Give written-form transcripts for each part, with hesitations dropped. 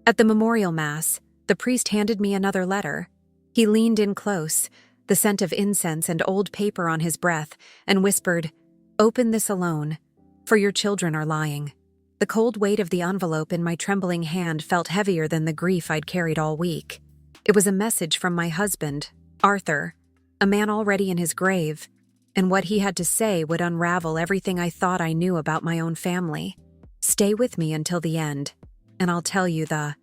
At the memorial mass, the priest handed me another letter. He leaned in close, the scent of incense and old paper on his breath, and whispered, "Open this alone, for your children are lying." The cold weight of the envelope in my trembling hand felt heavier than the grief I'd carried all week. It was a message from my husband, Arthur, a man already in his grave, and what he had to say would unravel everything I thought I knew about my own family. Stay with me until the end, and I'll tell you the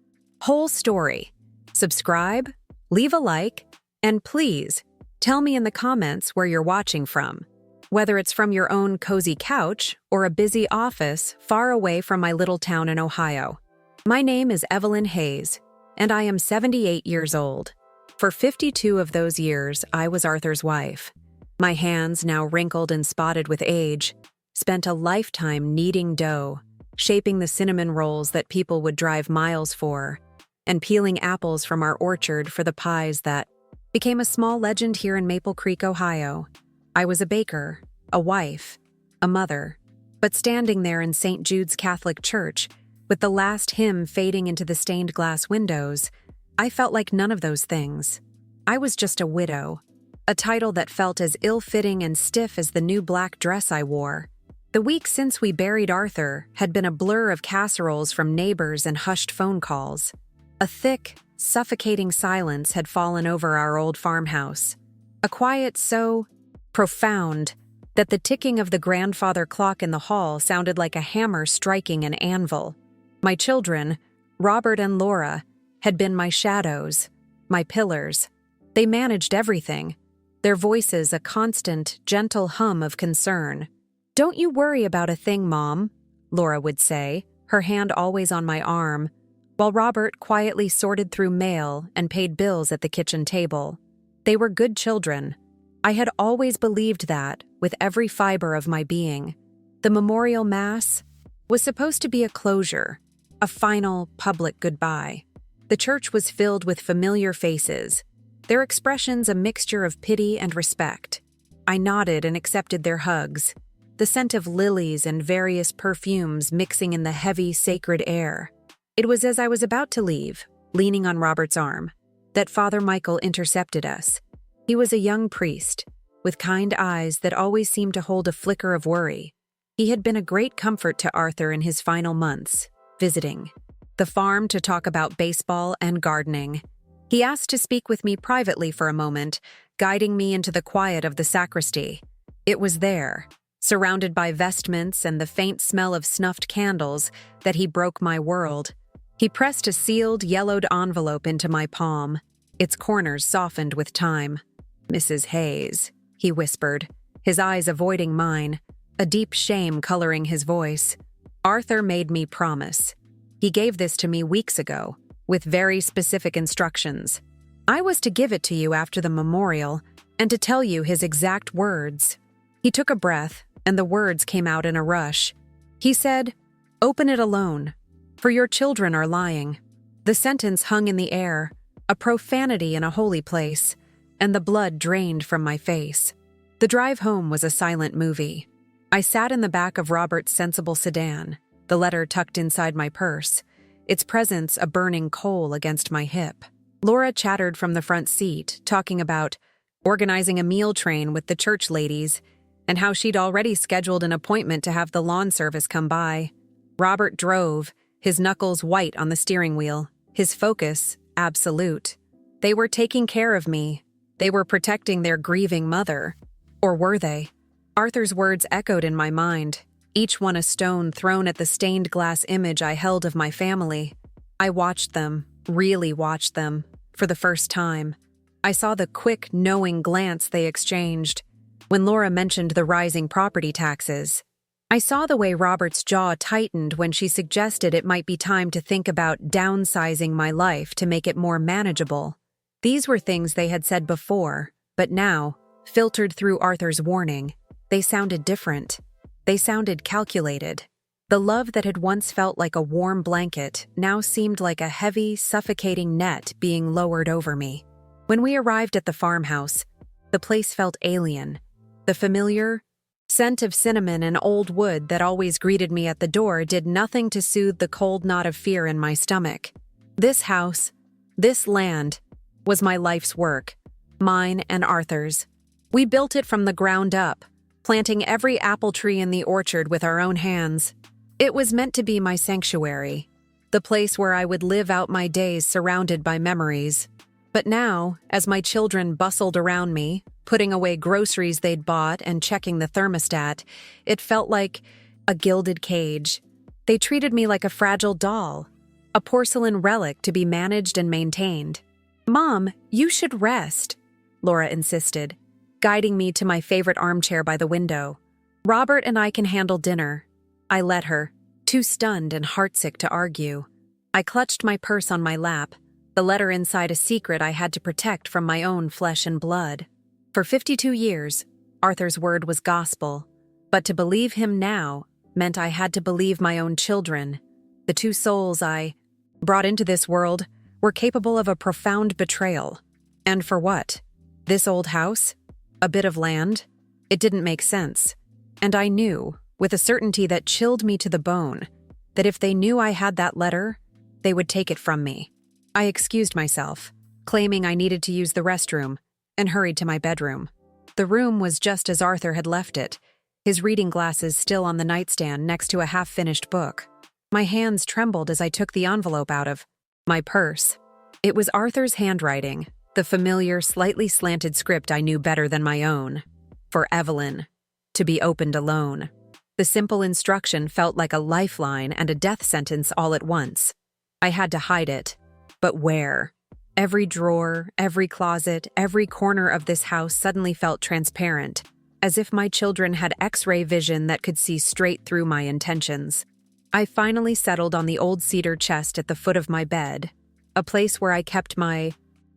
whole story. Subscribe, leave a like, and please tell me in the comments where you're watching from, whether it's from your own cozy couch or a busy office far away from my little town in Ohio. My name is Evelyn Hayes, and I am 78 years old. For 52 of those years, I was Arthur's wife. My hands, now wrinkled and spotted with age, spent a lifetime kneading dough, shaping the cinnamon rolls that people would drive miles for, and peeling apples from our orchard for the pies that became a small legend here in Maple Creek, Ohio. I was a baker, a wife, a mother, but standing there in St. Jude's Catholic Church, with the last hymn fading into the stained glass windows, I felt like none of those things. I was just a widow, a title that felt as ill-fitting and stiff as the new black dress I wore. The week since we buried Arthur had been a blur of casseroles from neighbors and hushed phone calls. A thick, suffocating silence had fallen over our old farmhouse, a quiet so profound that the ticking of the grandfather clock in the hall sounded like a hammer striking an anvil. My children, Robert and Laura, had been my shadows, my pillars. They managed everything, their voices a constant, gentle hum of concern. "Don't you worry about a thing, Mom," Laura would say, her hand always on my arm, while Robert quietly sorted through mail and paid bills at the kitchen table. They were good children. I had always believed that, with every fiber of my being. The memorial mass was supposed to be a closure, a final, public goodbye. The church was filled with familiar faces, their expressions a mixture of pity and respect. I nodded and accepted their hugs, the scent of lilies and various perfumes mixing in the heavy, sacred air. It was as I was about to leave, leaning on Robert's arm, that Father Michael intercepted us. He was a young priest, with kind eyes that always seemed to hold a flicker of worry. He had been a great comfort to Arthur in his final months, visiting the farm to talk about baseball and gardening. He asked to speak with me privately for a moment, guiding me into the quiet of the sacristy. It was there, surrounded by vestments and the faint smell of snuffed candles, that he broke my world. He pressed a sealed, yellowed envelope into my palm, its corners softened with time. "Mrs. Hayes," he whispered, his eyes avoiding mine, a deep shame coloring his voice. "Arthur made me promise. He gave this to me weeks ago, with very specific instructions. I was to give it to you after the memorial, and to tell you his exact words." He took a breath, and the words came out in a rush. He said, "Open it alone, for your children are lying." The sentence hung in the air, a profanity in a holy place, and the blood drained from my face. The drive home was a silent movie. I sat in the back of Robert's sensible sedan, the letter tucked inside my purse, its presence a burning coal against my hip. Laura chattered from the front seat, talking about organizing a meal train with the church ladies, and how she'd already scheduled an appointment to have the lawn service come by. Robert drove, his knuckles white on the steering wheel, his focus absolute. They were taking care of me. They were protecting their grieving mother. Or were they? Arthur's words echoed in my mind, each one a stone thrown at the stained glass image I held of my family. I watched them, really watched them, for the first time. I saw the quick, knowing glance they exchanged when Laura mentioned the rising property taxes. I saw the way Robert's jaw tightened when she suggested it might be time to think about downsizing my life to make it more manageable. These were things they had said before, but now, filtered through Arthur's warning, they sounded different. They sounded calculated. The love that had once felt like a warm blanket now seemed like a heavy, suffocating net being lowered over me. When we arrived at the farmhouse, the place felt alien. The familiar scent of cinnamon and old wood that always greeted me at the door did nothing to soothe the cold knot of fear in my stomach. This house, this land, was my life's work, mine and Arthur's. We built it from the ground up, planting every apple tree in the orchard with our own hands. It was meant to be my sanctuary, the place where I would live out my days surrounded by memories. But now, as my children bustled around me, putting away groceries they'd bought and checking the thermostat, it felt like a gilded cage. They treated me like a fragile doll, a porcelain relic to be managed and maintained. "Mom, you should rest," Laura insisted, guiding me to my favorite armchair by the window. "Robert and I can handle dinner." I let her, too stunned and heartsick to argue. I clutched my purse on my lap, the letter inside a secret I had to protect from my own flesh and blood. For 52 years, Arthur's word was gospel, but to believe him now meant I had to believe my own children. The two souls I brought into this world were capable of a profound betrayal. And for what? This old house? A bit of land? It didn't make sense. And I knew, with a certainty that chilled me to the bone, that if they knew I had that letter, they would take it from me. I excused myself, claiming I needed to use the restroom, and hurried to my bedroom. The room was just as Arthur had left it, his reading glasses still on the nightstand next to a half-finished book. My hands trembled as I took the envelope out of my purse. It was Arthur's handwriting, the familiar, slightly slanted script I knew better than my own. For Evelyn, to be opened alone. The simple instruction felt like a lifeline and a death sentence all at once. I had to hide it. But where? Every drawer, every closet, every corner of this house suddenly felt transparent, as if my children had X-ray vision that could see straight through my intentions. I finally settled on the old cedar chest at the foot of my bed, a place where I kept my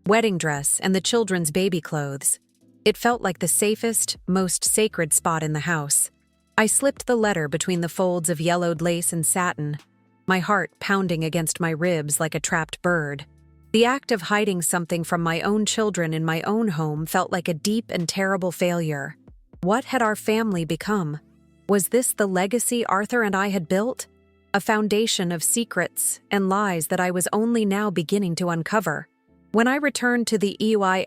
wedding dress and the children's baby clothes. It felt like the safest, most sacred spot in the house. I slipped the letter between the folds of yellowed lace and satin, my heart pounding against my ribs like a trapped bird. The act of hiding something from my own children in my own home felt like a deep and terrible failure. What had our family become? Was this the legacy Arthur and I had built? A foundation of secrets and lies that I was only now beginning to uncover. When I returned to the EY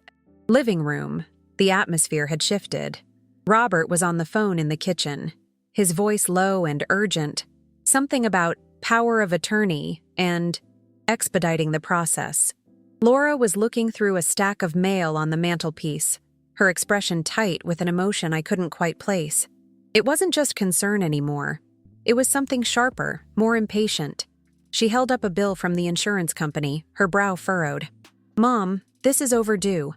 living room, the atmosphere had shifted. Robert was on the phone in the kitchen, his voice low and urgent, something about power of attorney and expediting the process. Laura was looking through a stack of mail on the mantelpiece, her expression tight with an emotion I couldn't quite place. It wasn't just concern anymore. It was something sharper, more impatient. She held up a bill from the insurance company, her brow furrowed. "Mom, this is overdue.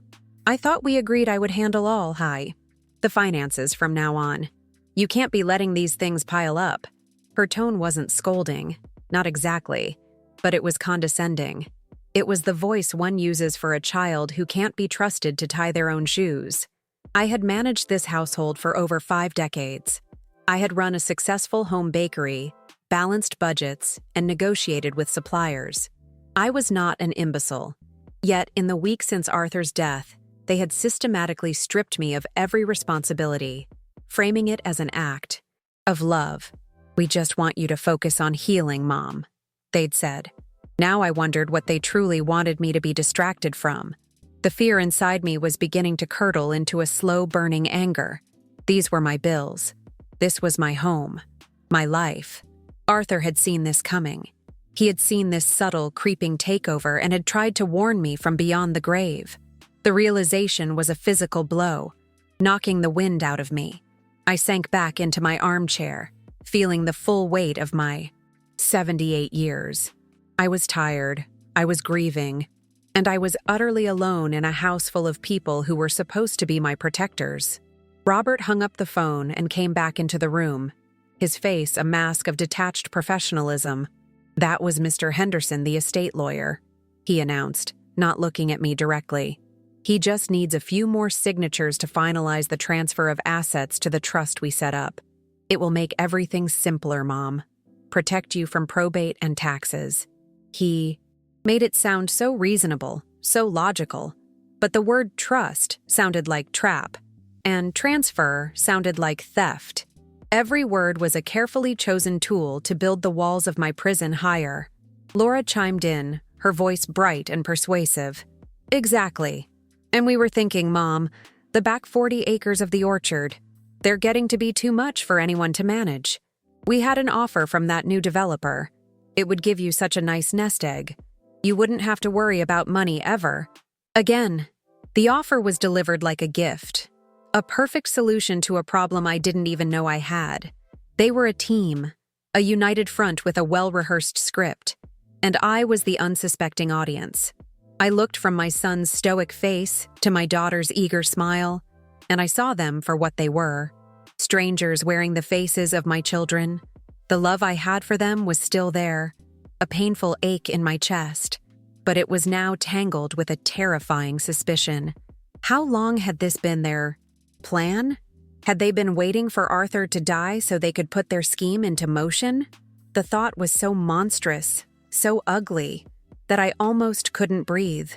I thought we agreed I would handle all, the finances from now on. You can't be letting these things pile up." Her tone wasn't scolding, not exactly, but it was condescending. It was the voice one uses for a child who can't be trusted to tie their own shoes. I had managed this household for over 5 decades. I had run a successful home bakery, balanced budgets, and negotiated with suppliers. I was not an imbecile. Yet, in the week since Arthur's death, they had systematically stripped me of every responsibility, framing it as an act of love. "We just want you to focus on healing, Mom," they'd said. Now I wondered what they truly wanted me to be distracted from. The fear inside me was beginning to curdle into a slow-burning anger. These were my bills. This was my home, my life. Arthur had seen this coming. He had seen this subtle, creeping takeover and had tried to warn me from beyond the grave. The realization was a physical blow, knocking the wind out of me. I sank back into my armchair, feeling the full weight of my 78 years. I was tired, I was grieving, and I was utterly alone in a house full of people who were supposed to be my protectors. Robert hung up the phone and came back into the room, his face a mask of detached professionalism. "That was Mr. Henderson, the estate lawyer," he announced, not looking at me directly. "He just needs a few more signatures to finalize the transfer of assets to the trust we set up. It will make everything simpler, Mom. Protect you from probate and taxes." He made it sound so reasonable, so logical, but the word trust sounded like trap, and transfer sounded like theft. Every word was a carefully chosen tool to build the walls of my prison higher. Laura chimed in, her voice bright and persuasive. "Exactly. And we were thinking, Mom, the back 40 acres of the orchard, they're getting to be too much for anyone to manage. We had an offer from that new developer. It would give you such a nice nest egg. You wouldn't have to worry about money ever." Again, the offer was delivered like a gift. A perfect solution to a problem I didn't even know I had. They were a team, a united front with a well-rehearsed script, and I was the unsuspecting audience. I looked from my son's stoic face to my daughter's eager smile, and I saw them for what they were. Strangers wearing the faces of my children. The love I had for them was still there, a painful ache in my chest, but it was now tangled with a terrifying suspicion. How long had this been their plan? Had they been waiting for Arthur to die so they could put their scheme into motion? The thought was so monstrous, so ugly, that I almost couldn't breathe.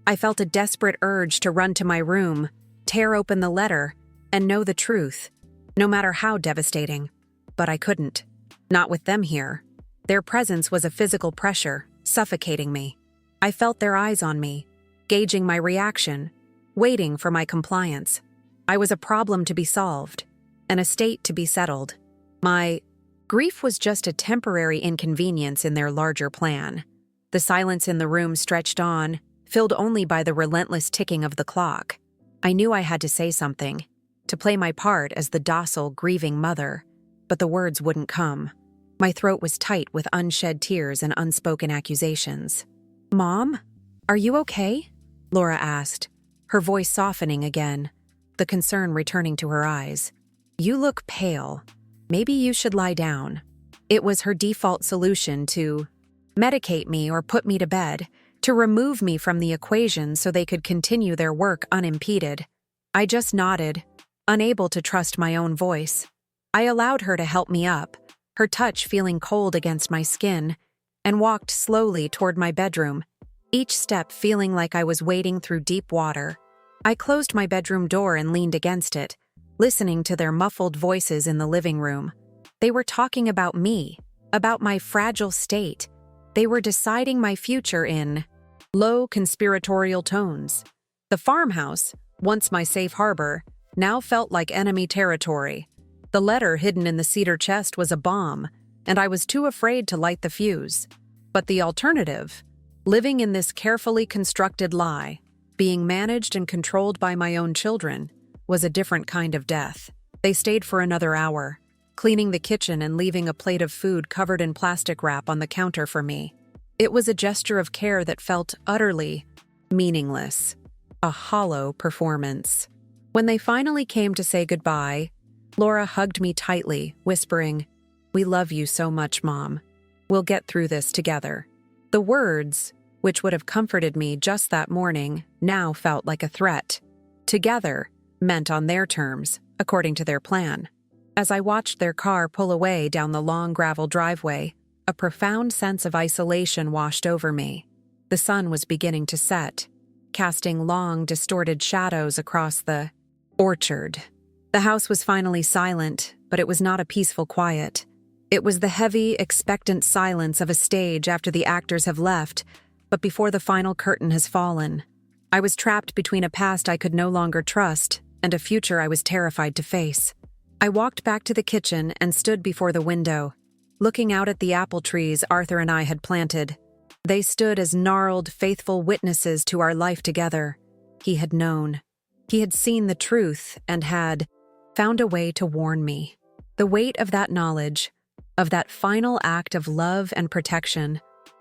I felt a desperate urge to run to my room, tear open the letter, and know the truth, no matter how devastating. But I couldn't. Not with them here. Their presence was a physical pressure, suffocating me. I felt their eyes on me, gauging my reaction, waiting for my compliance. I was a problem to be solved, an estate to be settled. My grief was just a temporary inconvenience in their larger plan. The silence in the room stretched on, filled only by the relentless ticking of the clock. I knew I had to say something, to play my part as the docile, grieving mother, but the words wouldn't come. My throat was tight with unshed tears and unspoken accusations. "Mom, are you okay?" Laura asked, her voice softening again, the concern returning to her eyes. "You look pale. Maybe you should lie down." It was her default solution to medicate me or put me to bed, to remove me from the equation so they could continue their work unimpeded. I just nodded, unable to trust my own voice. I allowed her to help me up, her touch feeling cold against my skin, and walked slowly toward my bedroom, each step feeling like I was wading through deep water. I closed my bedroom door and leaned against it, listening to their muffled voices in the living room. They were talking about me, about my fragile state. They were deciding my future in low conspiratorial tones. The farmhouse, once my safe harbor, now felt like enemy territory. The letter hidden in the cedar chest was a bomb, and I was too afraid to light the fuse. But the alternative, living in this carefully constructed lie, being managed and controlled by my own children, was a different kind of death. They stayed for another hour, cleaning the kitchen and leaving a plate of food covered in plastic wrap on the counter for me. It was a gesture of care that felt utterly meaningless, a hollow performance. When they finally came to say goodbye, Laura hugged me tightly, whispering, "We love you so much, Mom. We'll get through this together." The words, which would have comforted me just that morning, now felt like a threat. Together meant on their terms, according to their plan. As I watched their car pull away down the long gravel driveway, a profound sense of isolation washed over me. The sun was beginning to set, casting long, distorted shadows across the orchard. The house was finally silent, but it was not a peaceful quiet. It was the heavy, expectant silence of a stage after the actors have left, but before the final curtain has fallen. I was trapped between a past I could no longer trust and a future I was terrified to face. I walked back to the kitchen and stood before the window, looking out at the apple trees Arthur and I had planted. They stood as gnarled, faithful witnesses to our life together. He had known. He had seen the truth and had found a way to warn me. The weight of that knowledge, of that final act of love and protection,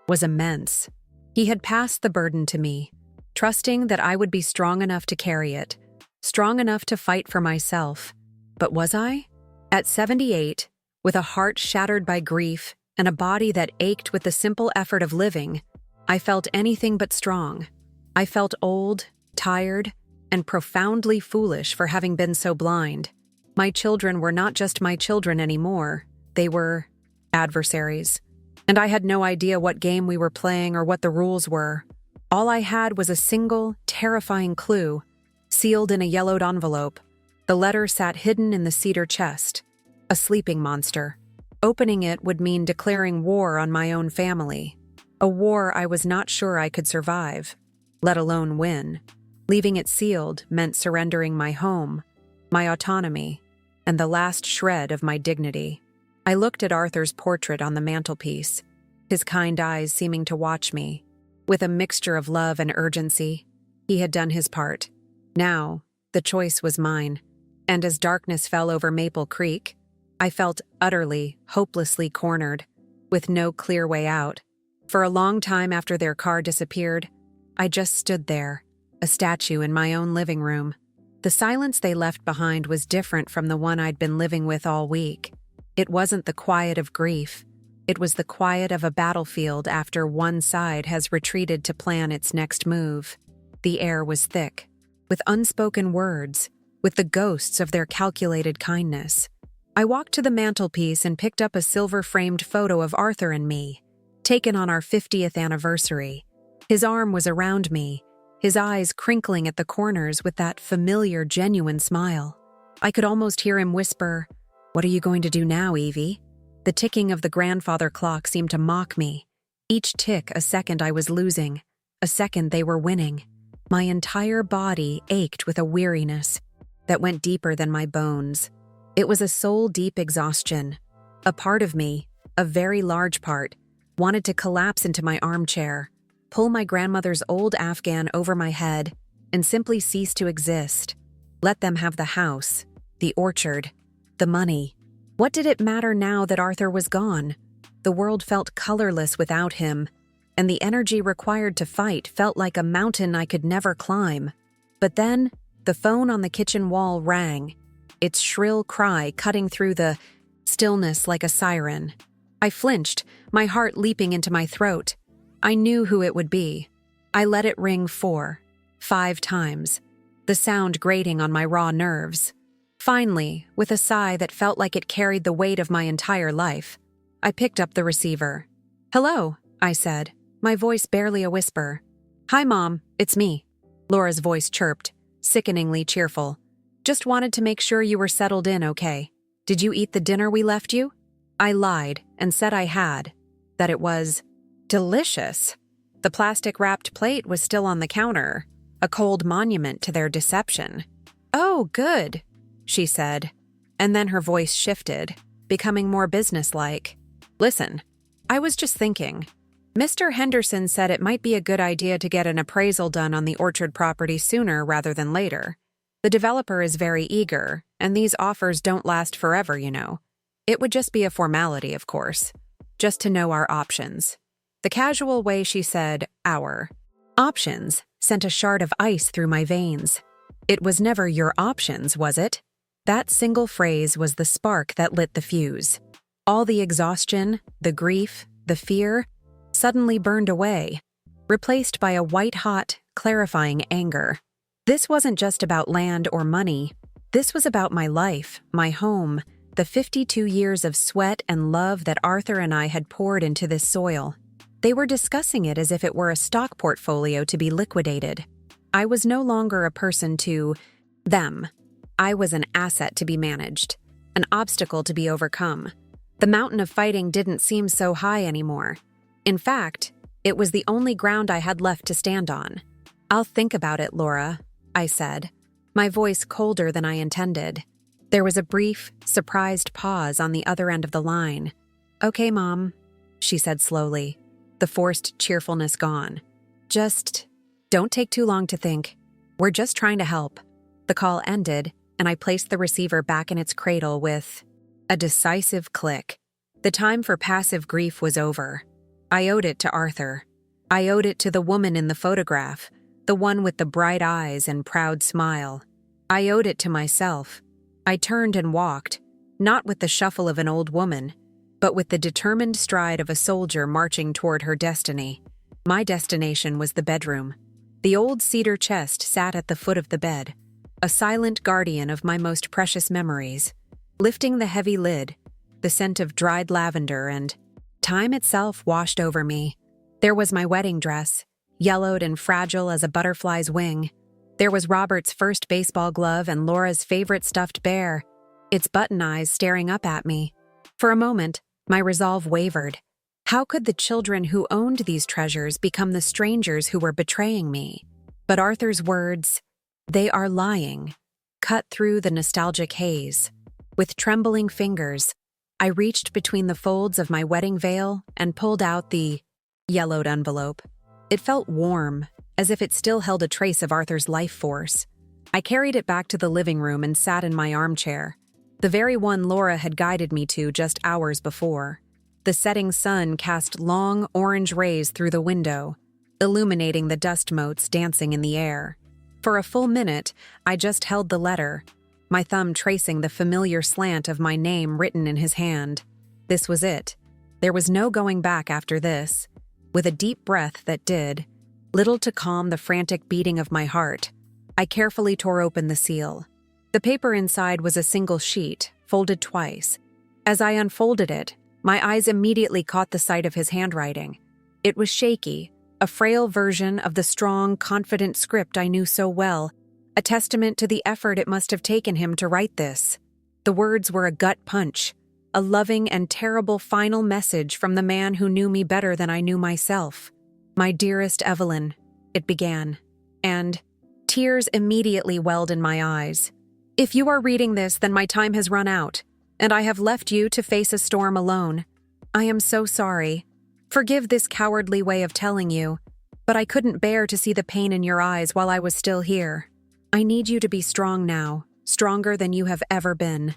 was immense. He had passed the burden to me, trusting that I would be strong enough to carry it, strong enough to fight for myself. But was I? At 78, with a heart shattered by grief and a body that ached with the simple effort of living, I felt anything but strong. I felt old, tired, and profoundly foolish for having been so blind. My children were not just my children anymore. They were adversaries. And I had no idea what game we were playing or what the rules were. All I had was a single, terrifying clue, sealed in a yellowed envelope. The letter sat hidden in the cedar chest, a sleeping monster. Opening it would mean declaring war on my own family. A war I was not sure I could survive, let alone win. Leaving it sealed meant surrendering my home, my autonomy, and the last shred of my dignity. I looked at Arthur's portrait on the mantelpiece, his kind eyes seeming to watch me. With a mixture of love and urgency, he had done his part. Now, the choice was mine, and as darkness fell over Maple Creek, I felt utterly, hopelessly cornered, with no clear way out. For a long time after their car disappeared, I just stood there, a statue in my own living room. The silence they left behind was different from the one I'd been living with all week. It wasn't the quiet of grief. It was the quiet of a battlefield after one side has retreated to plan its next move. The air was thick, with unspoken words, with the ghosts of their calculated kindness. I walked to the mantelpiece and picked up a silver-framed photo of Arthur and me, taken on our 50th anniversary. His arm was around me, his eyes crinkling at the corners with that familiar, genuine smile. I could almost hear him whisper, "What are you going to do now, Evie?" The ticking of the grandfather clock seemed to mock me. Each tick a second I was losing, a second they were winning. My entire body ached with a weariness that went deeper than my bones. It was a soul-deep exhaustion. A part of me, a very large part, wanted to collapse into my armchair, pull my grandmother's old Afghan over my head, and simply cease to exist. Let them have the house, the orchard, the money. What did it matter now that Arthur was gone? The world felt colorless without him, and the energy required to fight felt like a mountain I could never climb. But then, the phone on the kitchen wall rang, its shrill cry cutting through the stillness like a siren. I flinched, my heart leaping into my throat. I knew who it would be. I let it ring 4, 5 times, the sound grating on my raw nerves. Finally, with a sigh that felt like it carried the weight of my entire life, I picked up the receiver. "Hello," I said, my voice barely a whisper. "Hi, Mom, it's me," Laura's voice chirped, sickeningly cheerful. "Just wanted to make sure you were settled in okay. Did you eat the dinner we left you?" I lied and said I had, that it was delicious. The plastic-wrapped plate was still on the counter, a cold monument to their deception. "Oh, good," she said, and then her voice shifted, becoming more businesslike. "Listen, I was just thinking. Mr. Henderson said it might be a good idea to get an appraisal done on the orchard property sooner rather than later. The developer is very eager, and these offers don't last forever, you know. It would just be a formality, of course, just to know our options." The casual way she said "our" options sent a shard of ice through my veins. It was never your options, was it? That single phrase was the spark that lit the fuse. All the exhaustion, the grief, the fear, suddenly burned away, replaced by a white-hot, clarifying anger. This wasn't just about land or money. This was about my life, my home, the 52 years of sweat and love that Arthur and I had poured into this soil. They were discussing it as if it were a stock portfolio to be liquidated. I was no longer a person to them. I was an asset to be managed, an obstacle to be overcome. The mountain of fighting didn't seem so high anymore. In fact, it was the only ground I had left to stand on. "I'll think about it, Laura," I said, my voice colder than I intended. There was a brief, surprised pause on the other end of the line. "Okay, Mom," she said slowly, the forced cheerfulness gone. "Just don't take too long to think. We're just trying to help." The call ended, and I placed the receiver back in its cradle with a decisive click. The time for passive grief was over. I owed it to Arthur. I owed it to the woman in the photograph, the one with the bright eyes and proud smile. I owed it to myself. I turned and walked, not with the shuffle of an old woman, but with the determined stride of a soldier marching toward her destiny. My destination was the bedroom. The old cedar chest sat at the foot of the bed, a silent guardian of my most precious memories. Lifting the heavy lid, the scent of dried lavender and time itself washed over me. There was my wedding dress, yellowed and fragile as a butterfly's wing. There was Robert's first baseball glove and Laura's favorite stuffed bear, its button eyes staring up at me. For a moment, my resolve wavered. How could the children who owned these treasures become the strangers who were betraying me? But Arthur's words, "They are lying," cut through the nostalgic haze. With trembling fingers, I reached between the folds of my wedding veil and pulled out the yellowed envelope. It felt warm, as if it still held a trace of Arthur's life force. I carried it back to the living room and sat in my armchair, the very one Laura had guided me to just hours before. The setting sun cast long orange rays through the window, illuminating the dust motes dancing in the air. For a full minute, I just held the letter, my thumb tracing the familiar slant of my name written in his hand. This was it. There was no going back after this. With a deep breath that did little to calm the frantic beating of my heart, I carefully tore open the seal. The paper inside was a single sheet, folded twice. As I unfolded it, my eyes immediately caught the sight of his handwriting. It was shaky, a frail version of the strong, confident script I knew so well, a testament to the effort it must have taken him to write this. The words were a gut punch, a loving and terrible final message from the man who knew me better than I knew myself. "My dearest Evelyn," it began, and tears immediately welled in my eyes. "If you are reading this, then my time has run out, and I have left you to face a storm alone. I am so sorry. Forgive this cowardly way of telling you, but I couldn't bear to see the pain in your eyes while I was still here. I need you to be strong now, stronger than you have ever been.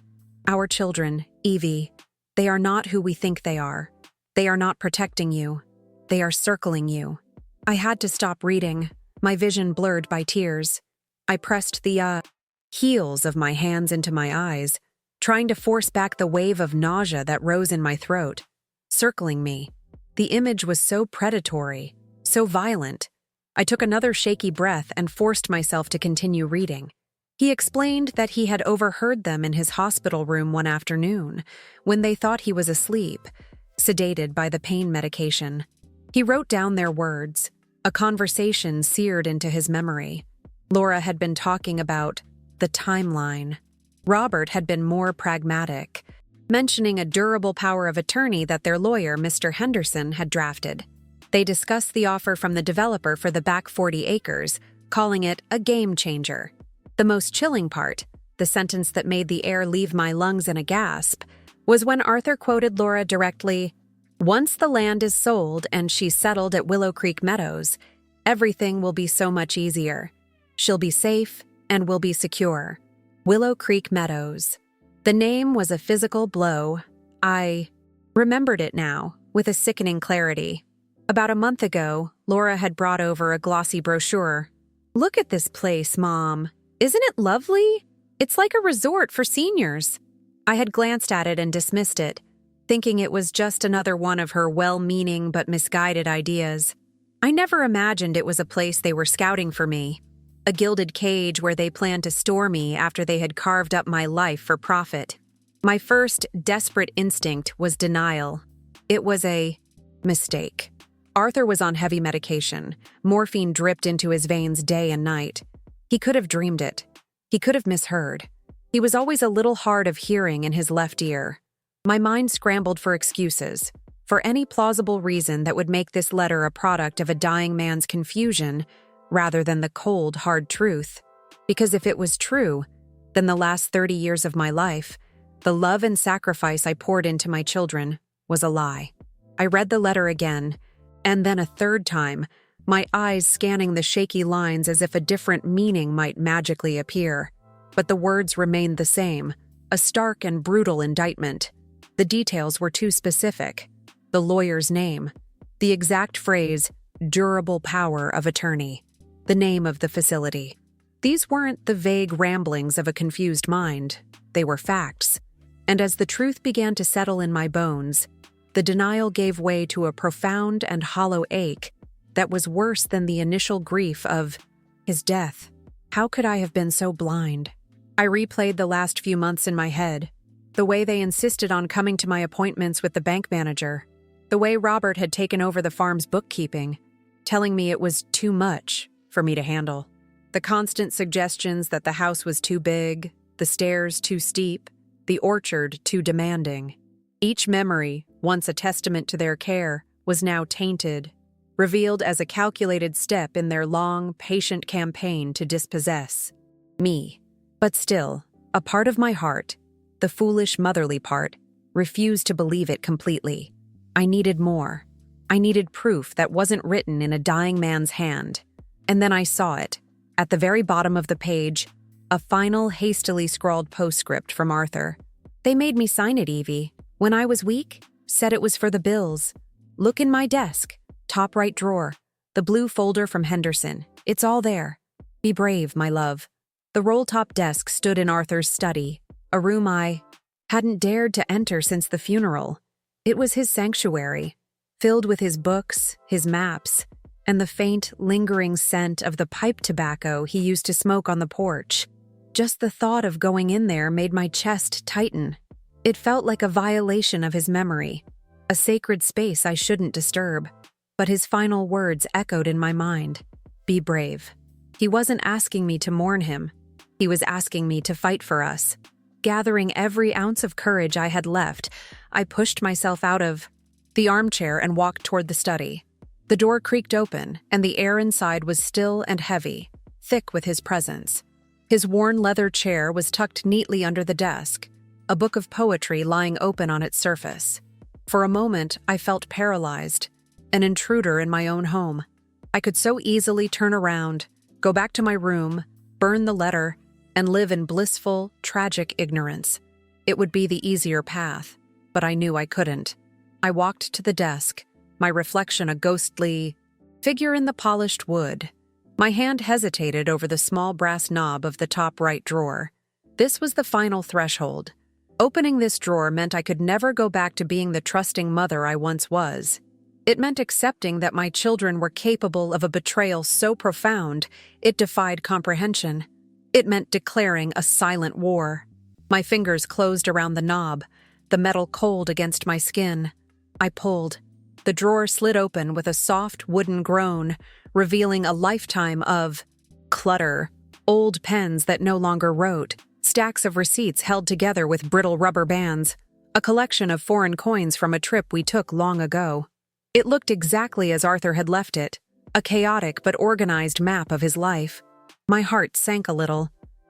Our children, Evie, they are not who we think they are. They are not protecting you. They are circling you." I had to stop reading, my vision blurred by tears. I pressed the heels of my hands into my eyes, trying to force back the wave of nausea that rose in my throat. Circling me. The image was so predatory, so violent. I took another shaky breath and forced myself to continue reading. He explained that he had overheard them in his hospital room one afternoon, when they thought he was asleep, sedated by the pain medication. He wrote down their words, a conversation seared into his memory. Laura had been talking about the timeline. Robert had been more pragmatic, mentioning a durable power of attorney that their lawyer, Mr. Henderson, had drafted. They discussed the offer from the developer for the back 40 acres, calling it a game changer. The most chilling part, the sentence that made the air leave my lungs in a gasp, was when Arthur quoted Laura directly, "Once the land is sold and she's settled at Willow Creek Meadows, everything will be so much easier. She'll be safe and will be secure." Willow Creek Meadows. The name was a physical blow. I remembered it now, with a sickening clarity. About a month ago, Laura had brought over a glossy brochure. "Look at this place, Mom. Isn't it lovely? It's like a resort for seniors." I had glanced at it and dismissed it, thinking it was just another one of her well-meaning but misguided ideas. I never imagined it was a place they were scouting for me, a gilded cage where they planned to store me after they had carved up my life for profit. My first desperate instinct was denial. It was a mistake. Arthur was on heavy medication. Morphine dripped into his veins day and night. He could have dreamed it. He could have misheard. He was always a little hard of hearing in his left ear. My mind scrambled for excuses, for any plausible reason that would make this letter a product of a dying man's confusion rather than the cold, hard truth. Because if it was true, then the last 30 years of my life, the love and sacrifice I poured into my children, was a lie. I read the letter again, and then a third time, my eyes scanning the shaky lines as if a different meaning might magically appear. But the words remained the same, a stark and brutal indictment. The details were too specific. The lawyer's name, the exact phrase, "durable power of attorney," the name of the facility. These weren't the vague ramblings of a confused mind. They were facts. And as the truth began to settle in my bones, the denial gave way to a profound and hollow ache that was worse than the initial grief of his death. How could I have been so blind? I replayed the last few months in my head, the way they insisted on coming to my appointments with the bank manager, the way Robert had taken over the farm's bookkeeping, telling me it was too much for me to handle. The constant suggestions that the house was too big, the stairs too steep, the orchard too demanding. Each memory, once a testament to their care, was now tainted, revealed as a calculated step in their long, patient campaign to dispossess me. But still, a part of my heart, the foolish motherly part, refused to believe it completely. I needed more. I needed proof that wasn't written in a dying man's hand. And then I saw it. At the very bottom of the page, a final, hastily scrawled postscript from Arthur. "They made me sign it, Evie. When I was weak, said it was for the bills. Look in my desk, top right drawer, the blue folder from Henderson. It's all there. Be brave, my love." The roll-top desk stood in Arthur's study, a room I hadn't dared to enter since the funeral. It was his sanctuary, filled with his books, his maps, and the faint, lingering scent of the pipe tobacco he used to smoke on the porch. Just the thought of going in there made my chest tighten. It felt like a violation of his memory, a sacred space I shouldn't disturb. But his final words echoed in my mind. Be brave. He wasn't asking me to mourn him. He was asking me to fight for us. Gathering every ounce of courage I had left, I pushed myself out of the armchair and walked toward the study. The door creaked open, and the air inside was still and heavy, thick with his presence. His worn leather chair was tucked neatly under the desk, a book of poetry lying open on its surface. For a moment, I felt paralyzed, an intruder in my own home. I could so easily turn around, go back to my room, burn the letter, and live in blissful, tragic ignorance. It would be the easier path, but I knew I couldn't. I walked to the desk, my reflection a ghostly figure in the polished wood. My hand hesitated over the small brass knob of the top right drawer. This was the final threshold. Opening this drawer meant I could never go back to being the trusting mother I once was. It meant accepting that my children were capable of a betrayal so profound it defied comprehension. It meant declaring a silent war. My fingers closed around the knob, the metal cold against my skin. I pulled. The drawer slid open with a soft wooden groan, revealing a lifetime of clutter, old pens that no longer wrote, stacks of receipts held together with brittle rubber bands, a collection of foreign coins from a trip we took long ago. It looked exactly as Arthur had left it, a chaotic but organized map of his life. My heart sank a little.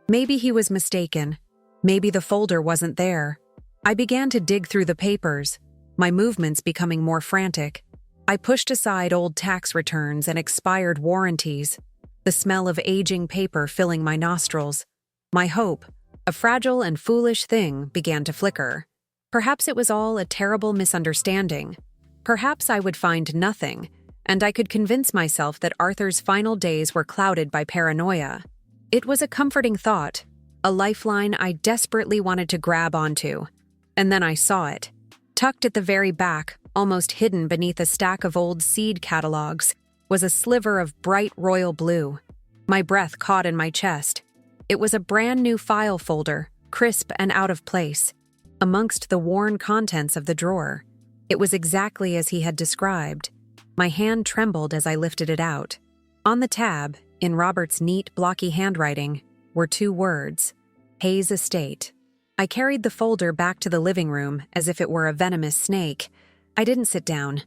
Maybe he was mistaken. Maybe the folder wasn't there. I began to dig through the papers, my movements becoming more frantic. I pushed aside old tax returns and expired warranties, the smell of aging paper filling my nostrils. My hope, a fragile and foolish thing, began to flicker. Perhaps it was all a terrible misunderstanding. Perhaps I would find nothing, and I could convince myself that Arthur's final days were clouded by paranoia. It was a comforting thought, a lifeline I desperately wanted to grab onto. And then I saw it. Tucked at the very back, almost hidden beneath a stack of old seed catalogs, was a sliver of bright royal blue. My breath caught in my chest. It was a brand new file folder, crisp and out of place, amongst the worn contents of the drawer. It was exactly as he had described. My hand trembled as I lifted it out. On the tab, in Robert's neat, blocky handwriting, were 2 words: Hayes Estate. I carried the folder back to the living room as if it were a venomous snake. I didn't sit down.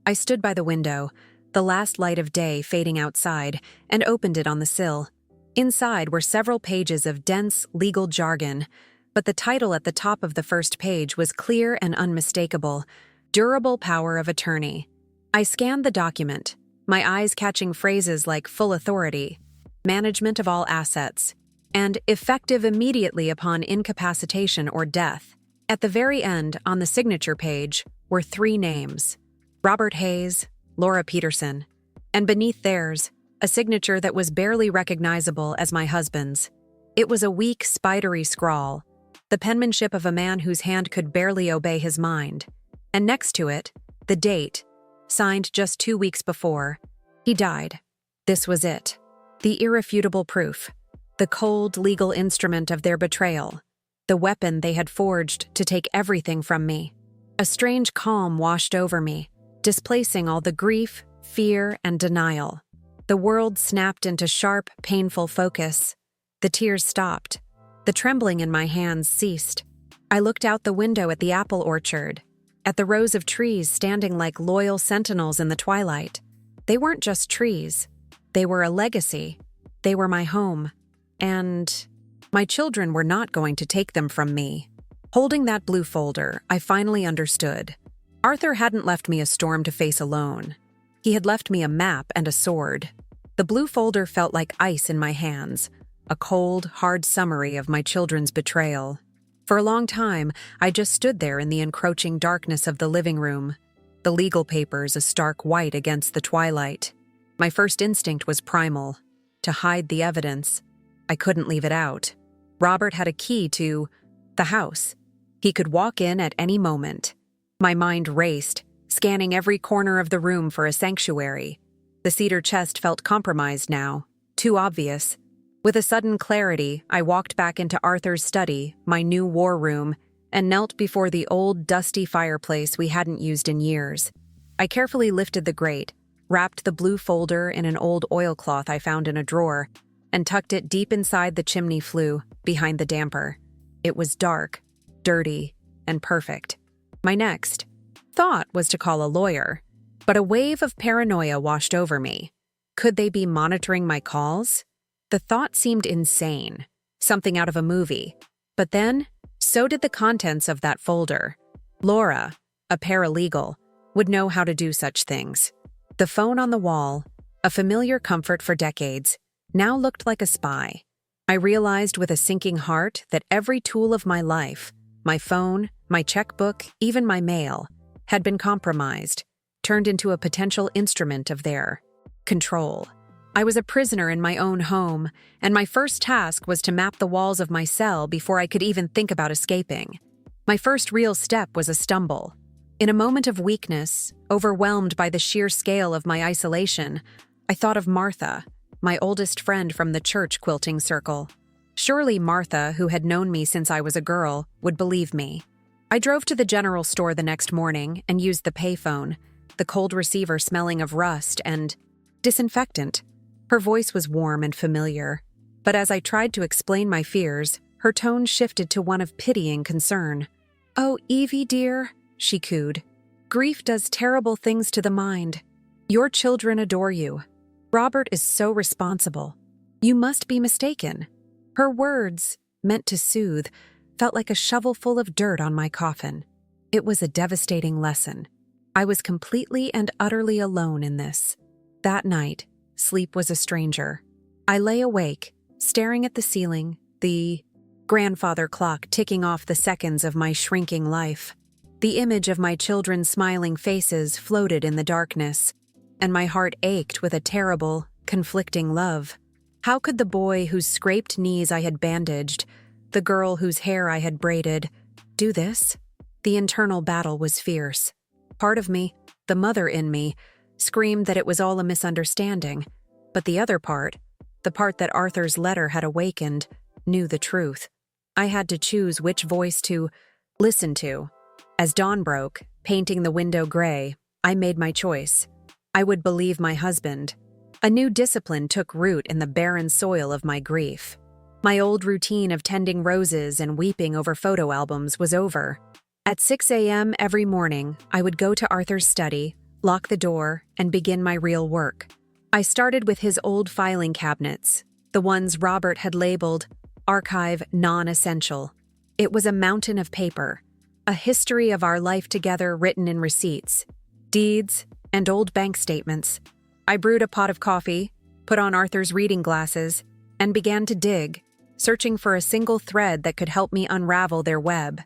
I stood by the window, the last light of day fading outside, and opened it on the sill. Inside were several pages of dense legal jargon, but the title at the top of the first page was clear and unmistakable: Durable Power of Attorney. I scanned the document, my eyes catching phrases like full authority, management of all assets, and effective immediately upon incapacitation or death. At the very end, on the signature page, were 3 names: Robert Hayes, Laura Peterson, and beneath theirs, a signature that was barely recognizable as my husband's. It was a weak, spidery scrawl, the penmanship of a man whose hand could barely obey his mind. And next to it, the date, signed just 2 weeks before. He died. This was it. The irrefutable proof. The cold legal instrument of their betrayal. The weapon they had forged to take everything from me. A strange calm washed over me, displacing all the grief, fear, and denial. The world snapped into sharp, painful focus. The tears stopped. The trembling in my hands ceased. I looked out the window at the apple orchard. at the rows of trees standing like loyal sentinels in the twilight. They weren't just trees. They were a legacy. They were my home. And my children were not going to take them from me. Holding that blue folder, I finally understood. Arthur hadn't left me a storm to face alone. He had left me a map and a sword. The blue folder felt like ice in my hands, a cold, hard summary of my children's betrayal. For a long time, I just stood there in the encroaching darkness of the living room, the legal papers a stark white against the twilight. My first instinct was primal, to hide the evidence. I couldn't leave it out. Robert had a key to the house. He could walk in at any moment. My mind raced, scanning every corner of the room for a sanctuary. The cedar chest felt compromised now, too obvious. With a sudden clarity, I walked back into Arthur's study, my new war room, and knelt before the old, dusty fireplace we hadn't used in years. I carefully lifted the grate, wrapped the blue folder in an old oilcloth I found in a drawer, and tucked it deep inside the chimney flue, behind the damper. It was dark, dirty, and perfect. My next thought was to call a lawyer, but a wave of paranoia washed over me. Could they be monitoring my calls? The thought seemed insane, something out of a movie. But then, so did the contents of that folder. Laura, a paralegal, would know how to do such things. The phone on the wall, a familiar comfort for decades, now looked like a spy. I realized with a sinking heart that every tool of my life, my phone, my checkbook, even my mail, had been compromised, turned into a potential instrument of their control. I was a prisoner in my own home, and my first task was to map the walls of my cell before I could even think about escaping. My first real step was a stumble. In a moment of weakness, overwhelmed by the sheer scale of my isolation, I thought of Martha, my oldest friend from the church quilting circle. Surely Martha, who had known me since I was a girl, would believe me. I drove to the general store the next morning and used the payphone, the cold receiver smelling of rust and disinfectant. Her voice was warm and familiar, but as I tried to explain my fears, her tone shifted to one of pitying concern. "Oh, Evie, dear," she cooed. "Grief does terrible things to the mind. Your children adore you. Robert is so responsible. You must be mistaken." Her words, meant to soothe, felt like a shovelful of dirt on my coffin. It was a devastating lesson. I was completely and utterly alone in this. That night, sleep was a stranger. I lay awake, staring at the ceiling, the grandfather clock ticking off the seconds of my shrinking life. The image of my children's smiling faces floated in the darkness, and my heart ached with a terrible, conflicting love. How could the boy whose scraped knees I had bandaged, the girl whose hair I had braided, do this? The internal battle was fierce. Part of me, the mother in me, screamed that it was all a misunderstanding, but the other part, the part that Arthur's letter had awakened, knew the truth. I had to choose which voice to listen to. As dawn broke, painting the window gray, I made my choice. I would believe my husband. A new discipline took root in the barren soil of my grief. My old routine of tending roses and weeping over photo albums was over. At 6 a.m. every morning, I would go to Arthur's study, lock the door, and begin my real work. I started with his old filing cabinets, the ones Robert had labeled Archive Non-Essential. It was a mountain of paper, a history of our life together written in receipts, deeds, and old bank statements. I brewed a pot of coffee, put on Arthur's reading glasses, and began to dig, searching for a single thread that could help me unravel their web.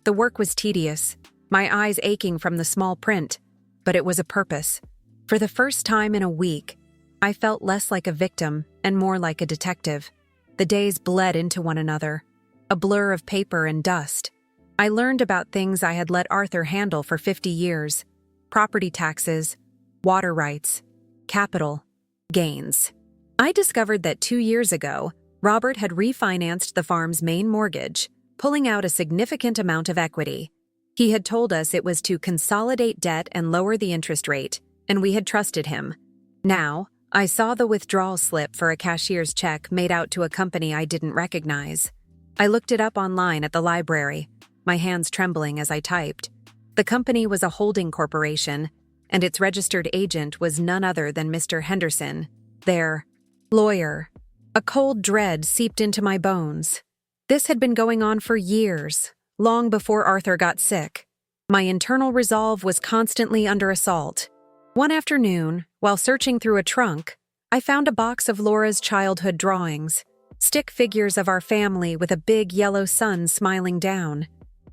The work was tedious, my eyes aching from the small print, but it was a purpose. For the first time in a week, I felt less like a victim and more like a detective. The days bled into one another, a blur of paper and dust. I learned about things I had let Arthur handle for 50 years: property taxes, water rights, capital gains. I discovered that 2 years ago, Robert had refinanced the farm's main mortgage, pulling out a significant amount of equity. He had told us it was to consolidate debt and lower the interest rate, and we had trusted him. Now, I saw the withdrawal slip for a cashier's check made out to a company I didn't recognize. I looked it up online at the library, my hands trembling as I typed. The company was a holding corporation, and its registered agent was none other than Mr. Henderson, their lawyer. A cold dread seeped into my bones. This had been going on for years, long before Arthur got sick. My internal resolve was constantly under assault. One afternoon, while searching through a trunk, I found a box of Laura's childhood drawings, stick figures of our family with a big yellow sun smiling down.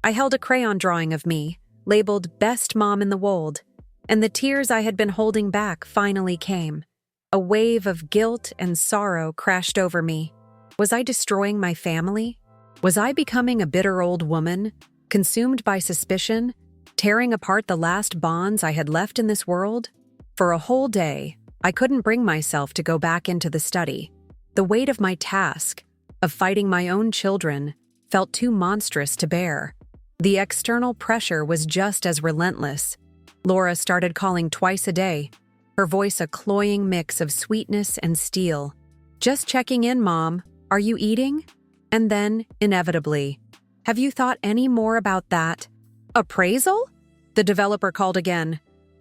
I held a crayon drawing of me, labeled Best Mom in the Wold, and the tears I had been holding back finally came. A wave of guilt and sorrow crashed over me. Was I destroying my family? Was I becoming a bitter old woman, consumed by suspicion, tearing apart the last bonds I had left in this world? For a whole day, I couldn't bring myself to go back into the study. The weight of my task, of fighting my own children, felt too monstrous to bear. The external pressure was just as relentless. Laura started calling twice a day, her voice a cloying mix of sweetness and steel. "Just checking in, Mom. Are you eating?" And then, inevitably, "Have you thought any more about that appraisal?" The developer called again.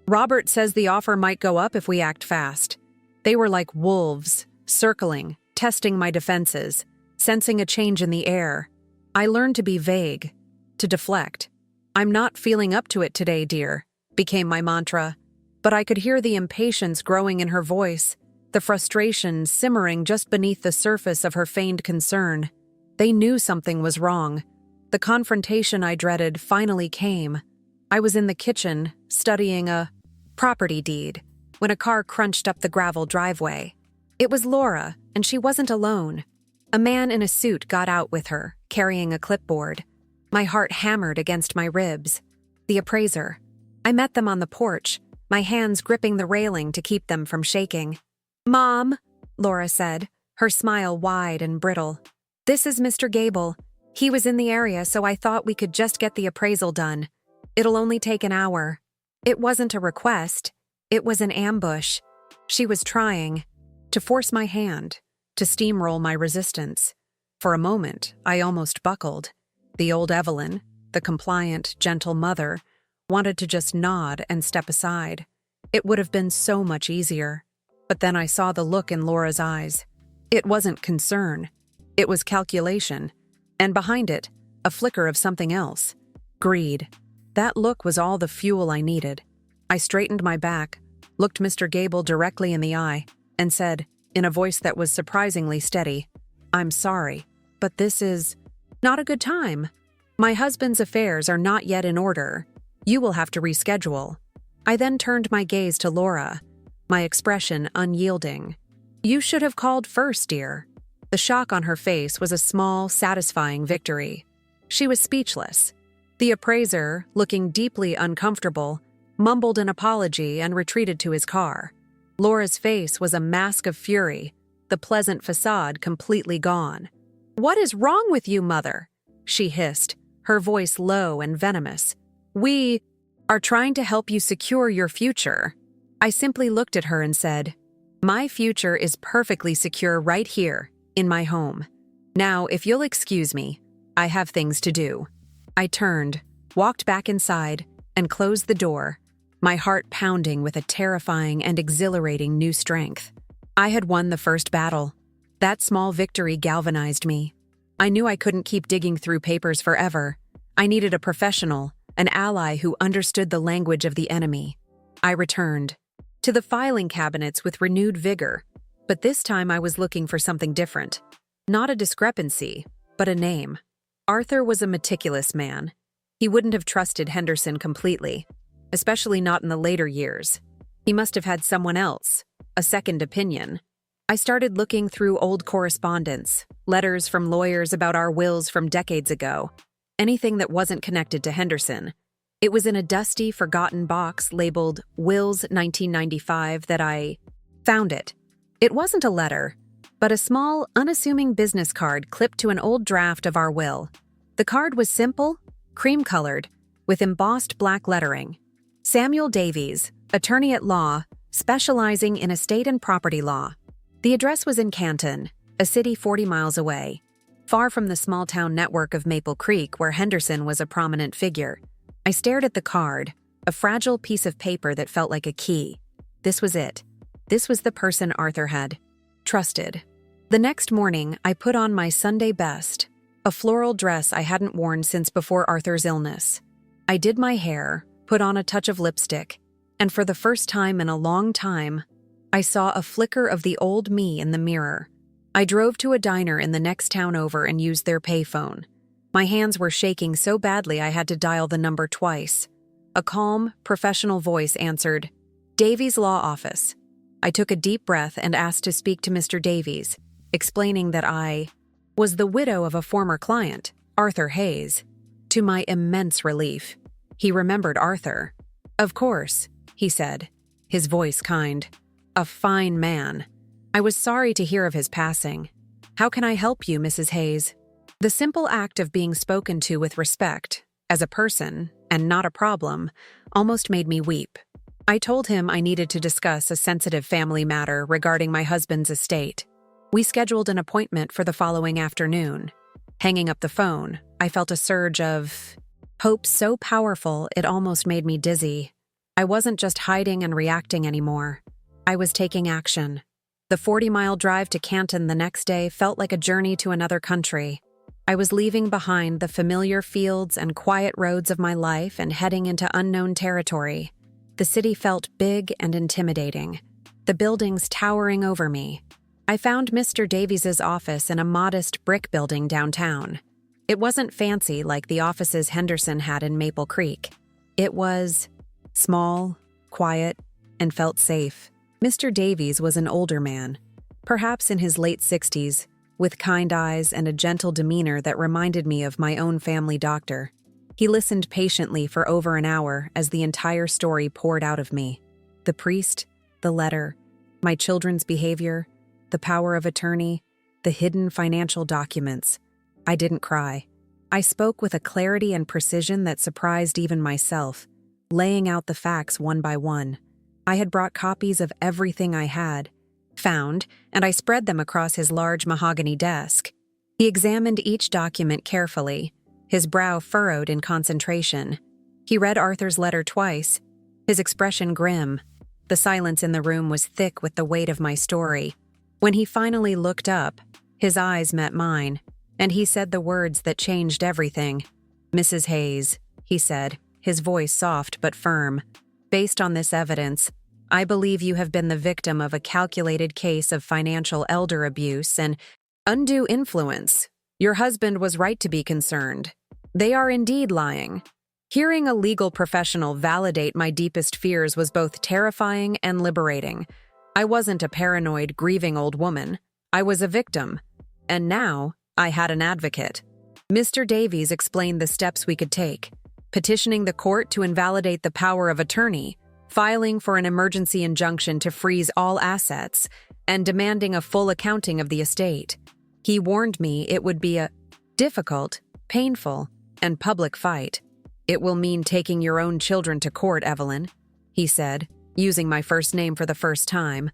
"Robert says the offer might go up if we act fast." They were like wolves, circling, testing my defenses, sensing a change in the air. I learned to be vague, to deflect. "I'm not feeling up to it today, dear," became my mantra. But I could hear the impatience growing in her voice, the frustration simmering just beneath the surface of her feigned concern. They knew something was wrong. The confrontation I dreaded finally came. I was in the kitchen, studying a property deed, when a car crunched up the gravel driveway. It was Laura, and she wasn't alone. A man in a suit got out with her, carrying a clipboard. My heart hammered against my ribs. The appraiser. I met them on the porch, my hands gripping the railing to keep them from shaking. "Mom," Laura said, her smile wide and brittle. "This is Mr. Gable. He was in the area, so I thought we could just get the appraisal done. It'll only take an hour." It wasn't a request. It was an ambush. She was trying to force my hand, to steamroll my resistance. For a moment, I almost buckled. The old Evelyn, the compliant, gentle mother, wanted to just nod and step aside. It would have been so much easier. But then I saw the look in Laura's eyes. It wasn't concern. It was calculation. And behind it, a flicker of something else. Greed. That look was all the fuel I needed. I straightened my back, looked Mr. Gable directly in the eye, and said, in a voice that was surprisingly steady, "I'm sorry, but this is not a good time. My husband's affairs are not yet in order. You will have to reschedule." I then turned my gaze to Laura, my expression unyielding. "You should have called first, dear." The shock on her face was a small, satisfying victory. She was speechless. The appraiser, looking deeply uncomfortable, mumbled an apology and retreated to his car. Laura's face was a mask of fury, the pleasant facade completely gone. "What is wrong with you, Mother?" she hissed, her voice low and venomous. "We are trying to help you secure your future." I simply looked at her and said, "My future is perfectly secure right here, in my home. Now, if you'll excuse me, I have things to do." I turned, walked back inside, and closed the door, my heart pounding with a terrifying and exhilarating new strength. I had won the first battle. That small victory galvanized me. I knew I couldn't keep digging through papers forever. I needed a professional, an ally who understood the language of the enemy. I returned to the filing cabinets with renewed vigor, but this time I was looking for something different. Not a discrepancy, but a name. Arthur was a meticulous man. He wouldn't have trusted Henderson completely, especially not in the later years. He must have had someone else, a second opinion. I started looking through old correspondence, letters from lawyers about our wills from decades ago, anything that wasn't connected to Henderson. It was in a dusty, forgotten box labeled Wills 1995 that I found it. It wasn't a letter, but a small, unassuming business card clipped to an old draft of our will. The card was simple, cream-colored, with embossed black lettering. Samuel Davies, attorney at law, specializing in estate and property law. The address was in Canton, a city 40 miles away, far from the small-town network of Maple Creek where Henderson was a prominent figure. I I stared at the card, a fragile piece of paper that felt like a key. This was it. This was the person Arthur had trusted. The next morning, I put on my Sunday best, a floral dress I hadn't worn since before Arthur's illness. I did my hair, put on a touch of lipstick, and for the first time in a long time, I saw a flicker of the old me in the mirror. I drove to a diner in the next town over and used their payphone. My hands were shaking so badly I had to dial the number twice. A calm, professional voice answered, "Davies Law Office." I took a deep breath and asked to speak to Mr. Davies, explaining that I was the widow of a former client, Arthur Hayes. To my immense relief, he remembered Arthur. "Of course," he said, his voice kind. "A fine man. I was sorry to hear of his passing. How can I help you, Mrs. Hayes?" The simple act of being spoken to with respect, as a person, and not a problem, almost made me weep. I told him I needed to discuss a sensitive family matter regarding my husband's estate. We scheduled an appointment for the following afternoon. Hanging up the phone, I felt a surge of hope so powerful it almost made me dizzy. I wasn't just hiding and reacting anymore. I was taking action. The 40-mile drive to Canton the next day felt like a journey to another country. I was leaving behind the familiar fields and quiet roads of my life and heading into unknown territory. The city felt big and intimidating, the buildings towering over me. I found Mr. Davies's office in a modest brick building downtown. It wasn't fancy like the offices Henderson had in Maple Creek. It was small, quiet, and felt safe. Mr. Davies was an older man, perhaps in his late 60s, with kind eyes and a gentle demeanor that reminded me of my own family doctor. He listened patiently for over an hour as the entire story poured out of me. The priest, the letter, my children's behavior, the power of attorney, the hidden financial documents. I didn't cry. I spoke with a clarity and precision that surprised even myself, laying out the facts one by one. I had brought copies of everything I had found, and I spread them across his large mahogany desk. He examined each document carefully, his brow furrowed in concentration. He read Arthur's letter twice, his expression grim. The silence in the room was thick with the weight of my story. When he finally looked up, his eyes met mine, and he said the words that changed everything. "Mrs. Hayes," he said, his voice soft but firm. "Based on this evidence, I believe you have been the victim of a calculated case of financial elder abuse and undue influence. Your husband was right to be concerned. They are indeed lying." Hearing a legal professional validate my deepest fears was both terrifying and liberating. I wasn't a paranoid, grieving old woman. I was a victim. And now, I had an advocate. Mr. Davies explained the steps we could take: petitioning the court to invalidate the power of attorney, filing for an emergency injunction to freeze all assets, and demanding a full accounting of the estate. He warned me it would be a difficult, painful, and public fight. "It will mean taking your own children to court, Evelyn," he said, using my first name for the first time.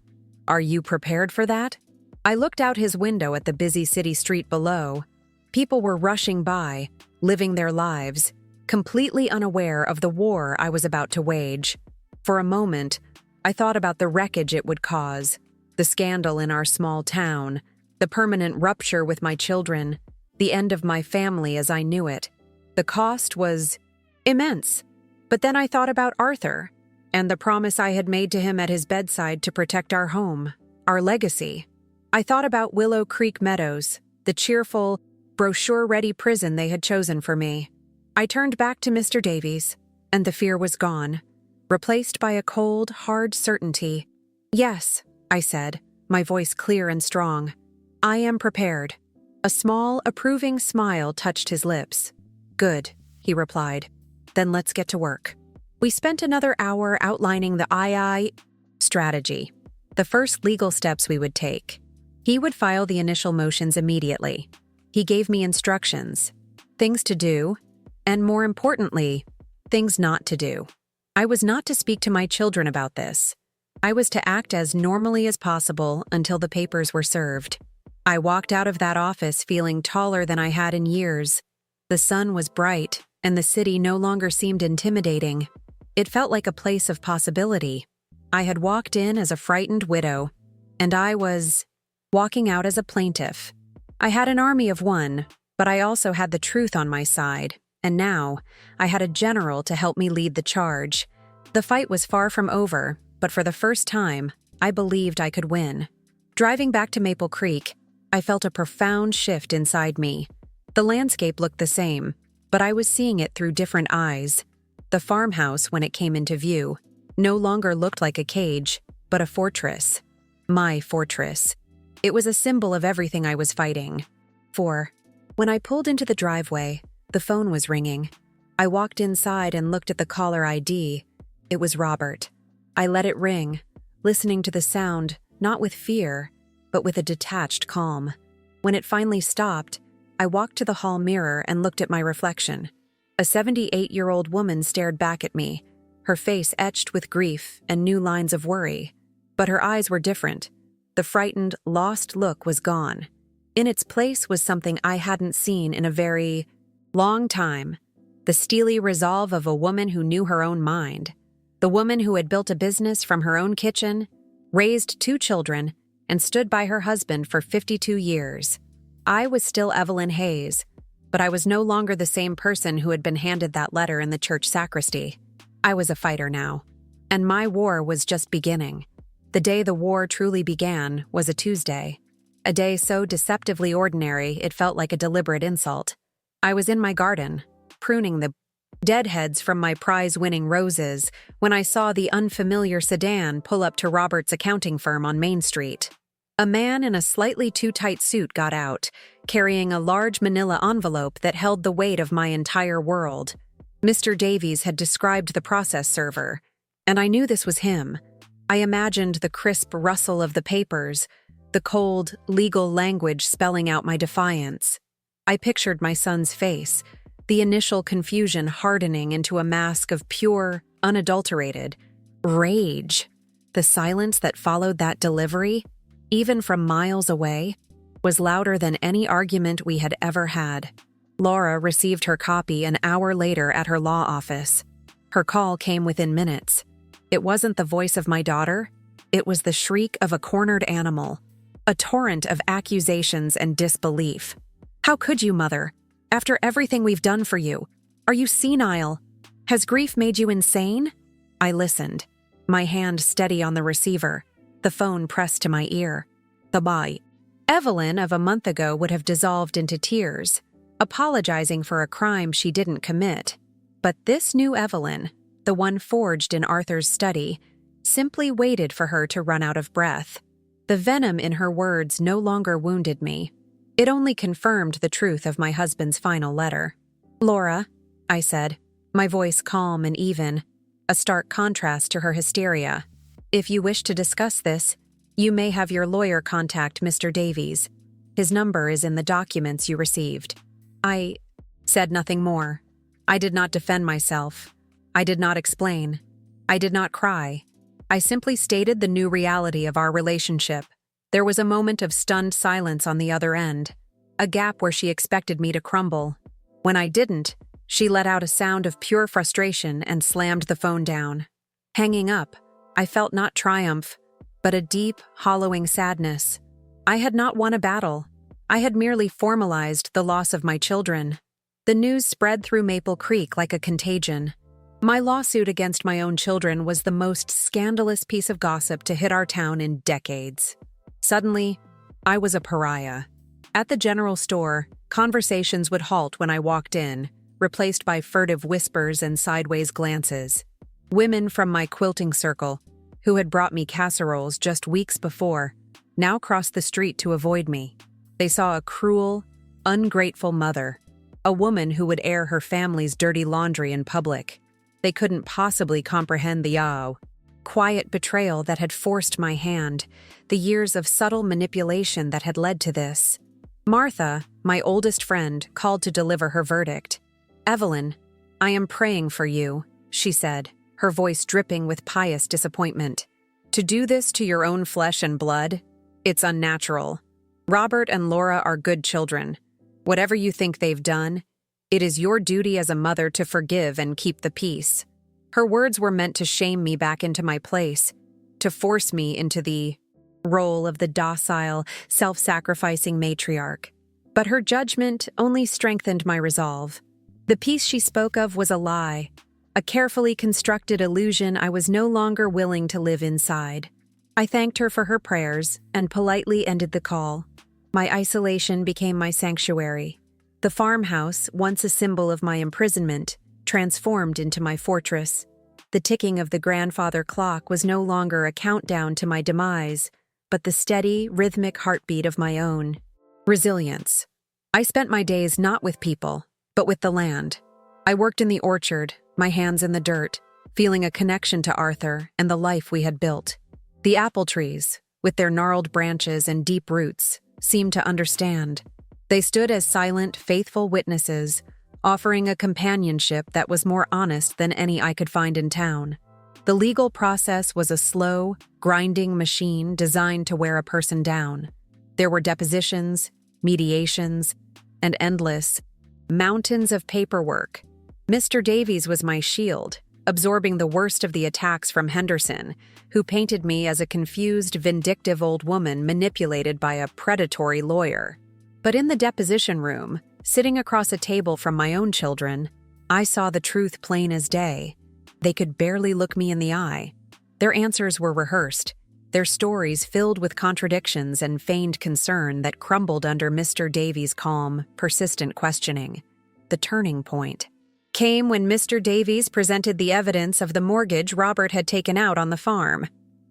"Are you prepared for that?" I looked out his window at the busy city street below. People were rushing by, living their lives, completely unaware of the war I was about to wage. For a moment, I thought about the wreckage it would cause, the scandal in our small town, the permanent rupture with my children, the end of my family as I knew it. The cost was immense. But then I thought about Arthur and the promise I had made to him at his bedside to protect our home, our legacy. I thought about Willow Creek Meadows, the cheerful, brochure-ready prison they had chosen for me. I turned back to Mr. Davies, and the fear was gone, replaced by a cold, hard certainty. "Yes," I said, my voice clear and strong. "I am prepared." A small, approving smile touched his lips. "Good," he replied. "Then let's get to work." We spent another hour outlining the II strategy, the first legal steps we would take. He would file the initial motions immediately. He gave me instructions, things to do, and more importantly, things not to do. I was not to speak to my children about this. I was to act as normally as possible until the papers were served. I walked out of that office feeling taller than I had in years. The sun was bright, and the city no longer seemed intimidating. It felt like a place of possibility. I had walked in as a frightened widow, and I was walking out as a plaintiff. I had an army of one, but I also had the truth on my side, and now I had a general to help me lead the charge. The fight was far from over, but for the first time, I believed I could win. Driving back to Maple Creek, I felt a profound shift inside me. The landscape looked the same, but I was seeing it through different eyes. The farmhouse, when it came into view, no longer looked like a cage, but a fortress. My fortress. It was a symbol of everything I was fighting. For, when I pulled into the driveway, the phone was ringing. I walked inside and looked at the caller ID. It was Robert. I let it ring, listening to the sound, not with fear, but with a detached calm. When it finally stopped, I walked to the hall mirror and looked at my reflection. A 78-year-old woman stared back at me, her face etched with grief and new lines of worry. But her eyes were different. The frightened, lost look was gone. In its place was something I hadn't seen in a very long time. The steely resolve of a woman who knew her own mind. The woman who had built a business from her own kitchen, raised 2 children, and stood by her husband for 52 years. I was still Evelyn Hayes, but I was no longer the same person who had been handed that letter in the church sacristy. I was a fighter now, and my war was just beginning. The day the war truly began was a Tuesday, a day so deceptively ordinary it felt like a deliberate insult. I was in my garden, pruning the deadheads from my prize-winning roses, when I saw the unfamiliar sedan pull up to Robert's accounting firm on Main Street. A man in a slightly too tight suit got out, carrying a large manila envelope that held the weight of my entire world. Mr. Davies had described the process server, and I knew this was him. I imagined the crisp rustle of the papers, the cold, legal language spelling out my defiance. I pictured my son's face, the initial confusion hardening into a mask of pure, unadulterated rage. The silence that followed that delivery, even from miles away, was louder than any argument we had ever had. Laura received her copy an hour later at her law office. Her call came within minutes. It wasn't the voice of my daughter. It was the shriek of a cornered animal, a torrent of accusations and disbelief. How could you, Mother? After everything we've done for you, are you senile? Has grief made you insane? I listened, my hand steady on the receiver, the phone pressed to my ear. The bye. Evelyn of a month ago would have dissolved into tears, apologizing for a crime she didn't commit. But this new Evelyn, the one forged in Arthur's study, simply waited for her to run out of breath. The venom in her words no longer wounded me. It only confirmed the truth of my husband's final letter. "Laura," I said, my voice calm and even, a stark contrast to her hysteria. "If you wish to discuss this, you may have your lawyer contact Mr. Davies. His number is in the documents you received." I said nothing more. I did not defend myself. I did not explain. I did not cry. I simply stated the new reality of our relationship. There was a moment of stunned silence on the other end, a gap where she expected me to crumble. When I didn't, she let out a sound of pure frustration and slammed the phone down. Hanging up, I felt not triumph, but a deep, hollowing sadness. I had not won a battle. I had merely formalized the loss of my children. The news spread through Maple Creek like a contagion. My lawsuit against my own children was the most scandalous piece of gossip to hit our town in decades. Suddenly, I was a pariah. At the general store, conversations would halt when I walked in, replaced by furtive whispers and sideways glances. Women from my quilting circle, who had brought me casseroles just weeks before, now crossed the street to avoid me. They saw a cruel, ungrateful mother, a woman who would air her family's dirty laundry in public. They couldn't possibly comprehend the quiet betrayal that had forced my hand, the years of subtle manipulation that had led to this. Martha, my oldest friend, called to deliver her verdict. "Evelyn, I am praying for you," she said, her voice dripping with pious disappointment. "To do this to your own flesh and blood? It's unnatural. Robert and Laura are good children. Whatever you think they've done, It is your duty as a mother to forgive and keep the peace." Her words were meant to shame me back into my place, to force me into the role of the docile, self-sacrificing matriarch. But her judgment only strengthened my resolve. The peace she spoke of was a lie, a carefully constructed illusion I was no longer willing to live inside. I thanked her for her prayers and politely ended the call. My isolation became my sanctuary. The farmhouse, once a symbol of my imprisonment, transformed into my fortress. The ticking of the grandfather clock was no longer a countdown to my demise, but the steady, rhythmic heartbeat of my own. Resilience. I spent my days not with people, but with the land. I worked in the orchard, my hands in the dirt, feeling a connection to Arthur and the life we had built. The apple trees, with their gnarled branches and deep roots, seemed to understand. They stood as silent, faithful witnesses, offering a companionship that was more honest than any I could find in town. The legal process was a slow, grinding machine designed to wear a person down. There were depositions, mediations, and endless mountains of paperwork. Mr. Davies was my shield, absorbing the worst of the attacks from Henderson, who painted me as a confused, vindictive old woman manipulated by a predatory lawyer. But in the deposition room, sitting across a table from my own children, I saw the truth plain as day. They could barely look me in the eye. Their answers were rehearsed, their stories filled with contradictions and feigned concern that crumbled under Mr. Davies' calm, persistent questioning. The turning point came when Mr. Davies presented the evidence of the mortgage Robert had taken out on the farm.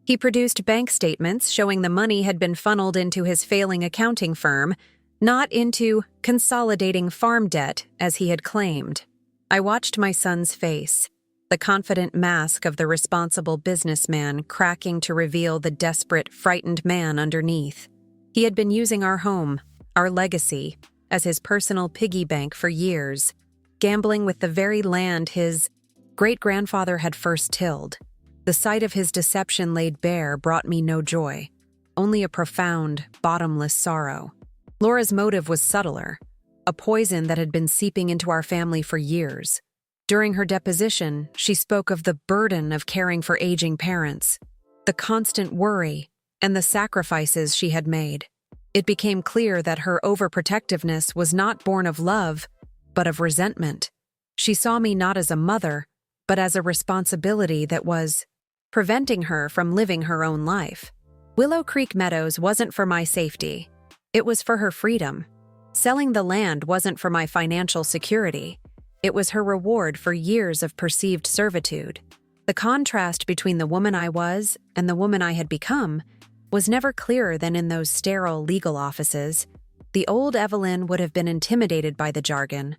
He produced bank statements showing the money had been funneled into his failing accounting firm, not into consolidating farm debt as he had claimed. I watched my son's face, the confident mask of the responsible businessman cracking to reveal the desperate, frightened man underneath. He had been using our home, our legacy, as his personal piggy bank for years, gambling with the very land his great-grandfather had first tilled. The sight of his deception laid bare brought me no joy, only a profound, bottomless sorrow. Laura's motive was subtler, a poison that had been seeping into our family for years. During her deposition, she spoke of the burden of caring for aging parents, the constant worry, and the sacrifices she had made. It became clear that her overprotectiveness was not born of love, but of resentment. She saw me not as a mother, but as a responsibility that was preventing her from living her own life. Willow Creek Meadows wasn't for my safety. It was for her freedom. Selling the land wasn't for my financial security. It was her reward for years of perceived servitude. The contrast between the woman I was and the woman I had become was never clearer than in those sterile legal offices. The old Evelyn would have been intimidated by the jargon,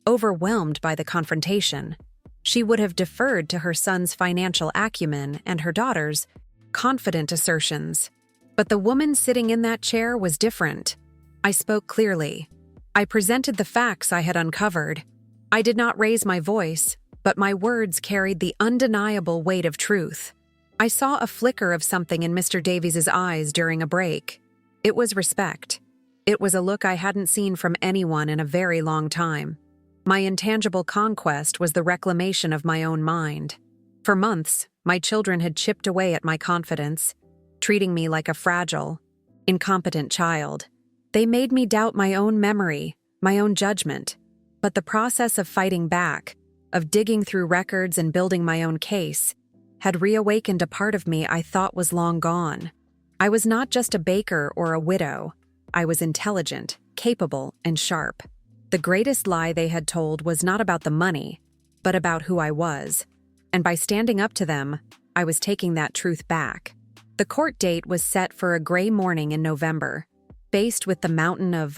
overwhelmed by the confrontation. She would have deferred to her son's financial acumen and her daughter's confident assertions. But the woman sitting in that chair was different. I spoke clearly. I presented the facts I had uncovered. I did not raise my voice, but my words carried the undeniable weight of truth. I saw a flicker of something in Mr. Davies' eyes during a break. It was respect. It was a look I hadn't seen from anyone in a very long time. My intangible conquest was the reclamation of my own mind. For months, my children had chipped away at my confidence, treating me like a fragile, incompetent child. They made me doubt my own memory, my own judgment. But the process of fighting back, of digging through records and building my own case, had reawakened a part of me I thought was long gone. I was not just a baker or a widow. I was intelligent, capable, and sharp. The greatest lie they had told was not about the money, but about who I was. And by standing up to them, I was taking that truth back. The court date was set for a gray morning in November. Faced with the mountain of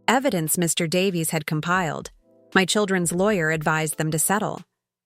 evidence Mr. Davies had compiled, my children's lawyer advised them to settle.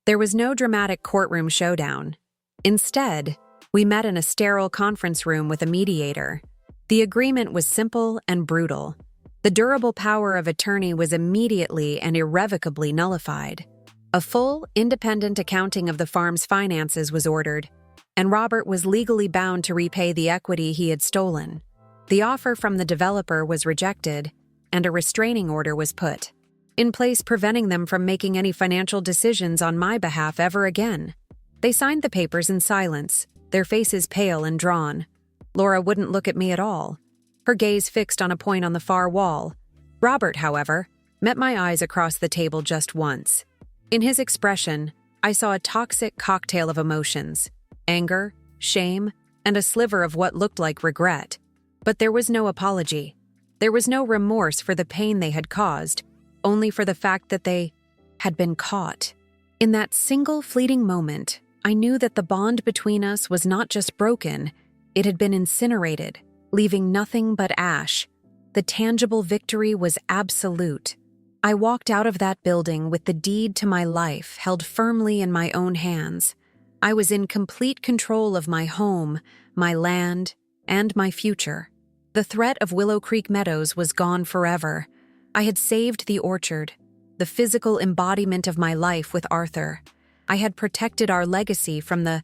There was no dramatic courtroom showdown. Instead, we met in a sterile conference room with a mediator. The agreement was simple and brutal. The durable power of attorney was immediately and irrevocably nullified. A full, independent accounting of the farm's finances was ordered, and Robert was legally bound to repay the equity he had stolen. The offer from the developer was rejected, and a restraining order was put. in place preventing them from making any financial decisions on my behalf ever again. They signed the papers in silence, their faces pale and drawn. Laura wouldn't look at me at all, her gaze fixed on a point on the far wall. Robert, however, met my eyes across the table just once. In his expression, I saw a toxic cocktail of emotions: anger, shame, and a sliver of what looked like regret. But there was no apology. There was no remorse for the pain they had caused, only for the fact that they had been caught. In that single fleeting moment, I knew that the bond between us was not just broken, it had been incinerated, leaving nothing but ash. The tangible victory was absolute. I walked out of that building with the deed to my life held firmly in my own hands. I was in complete control of my home, my land, and my future. The threat of Willow Creek Meadows was gone forever. I had saved the orchard, the physical embodiment of my life with Arthur. I had protected our legacy from the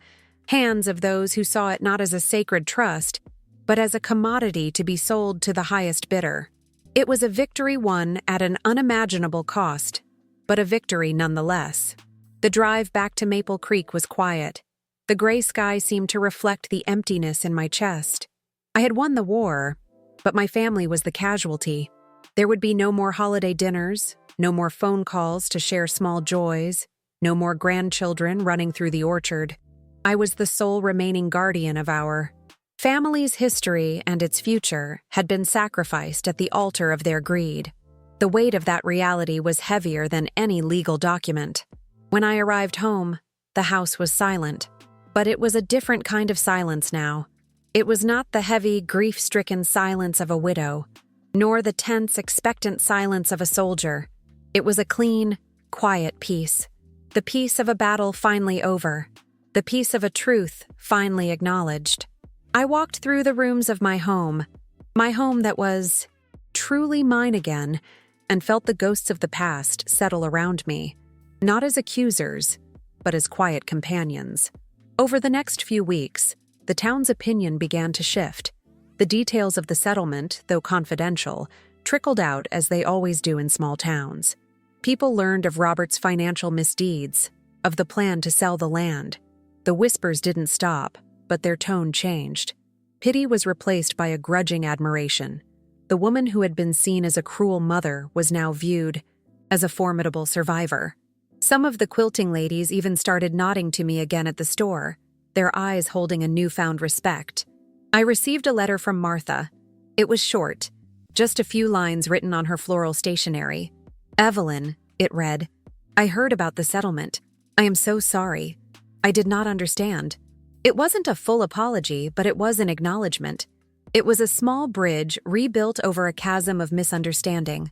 hands of those who saw it not as a sacred trust, but as a commodity to be sold to the highest bidder. It was a victory won at an unimaginable cost, but a victory nonetheless. The drive back to Maple Creek was quiet. The gray sky seemed to reflect the emptiness in my chest. I had won the war, but my family was the casualty. There would be no more holiday dinners, no more phone calls to share small joys, no more grandchildren running through the orchard. I was the sole remaining guardian of our family's history, and its future had been sacrificed at the altar of their greed. The weight of that reality was heavier than any legal document. When I arrived home, the house was silent. But it was a different kind of silence now. It was not the heavy, grief-stricken silence of a widow, nor the tense, expectant silence of a soldier. It was a clean, quiet peace. The peace of a battle finally over. The peace of a truth finally acknowledged. I walked through the rooms of my home that was truly mine again, and felt the ghosts of the past settle around me, not as accusers, but as quiet companions. Over the next few weeks, the town's opinion began to shift. The details of the settlement, though confidential, trickled out as they always do in small towns. People learned of Robert's financial misdeeds, of the plan to sell the land. The whispers didn't stop, but their tone changed. Pity was replaced by a grudging admiration. The woman who had been seen as a cruel mother was now viewed as a formidable survivor. Some of the quilting ladies even started nodding to me again at the store, their eyes holding a newfound respect. I received a letter from Martha. It was short, just a few lines written on her floral stationery. "Evelyn," it read, "I heard about the settlement. I am so sorry. I did not understand." It wasn't a full apology, but it was an acknowledgement. It was a small bridge rebuilt over a chasm of misunderstanding.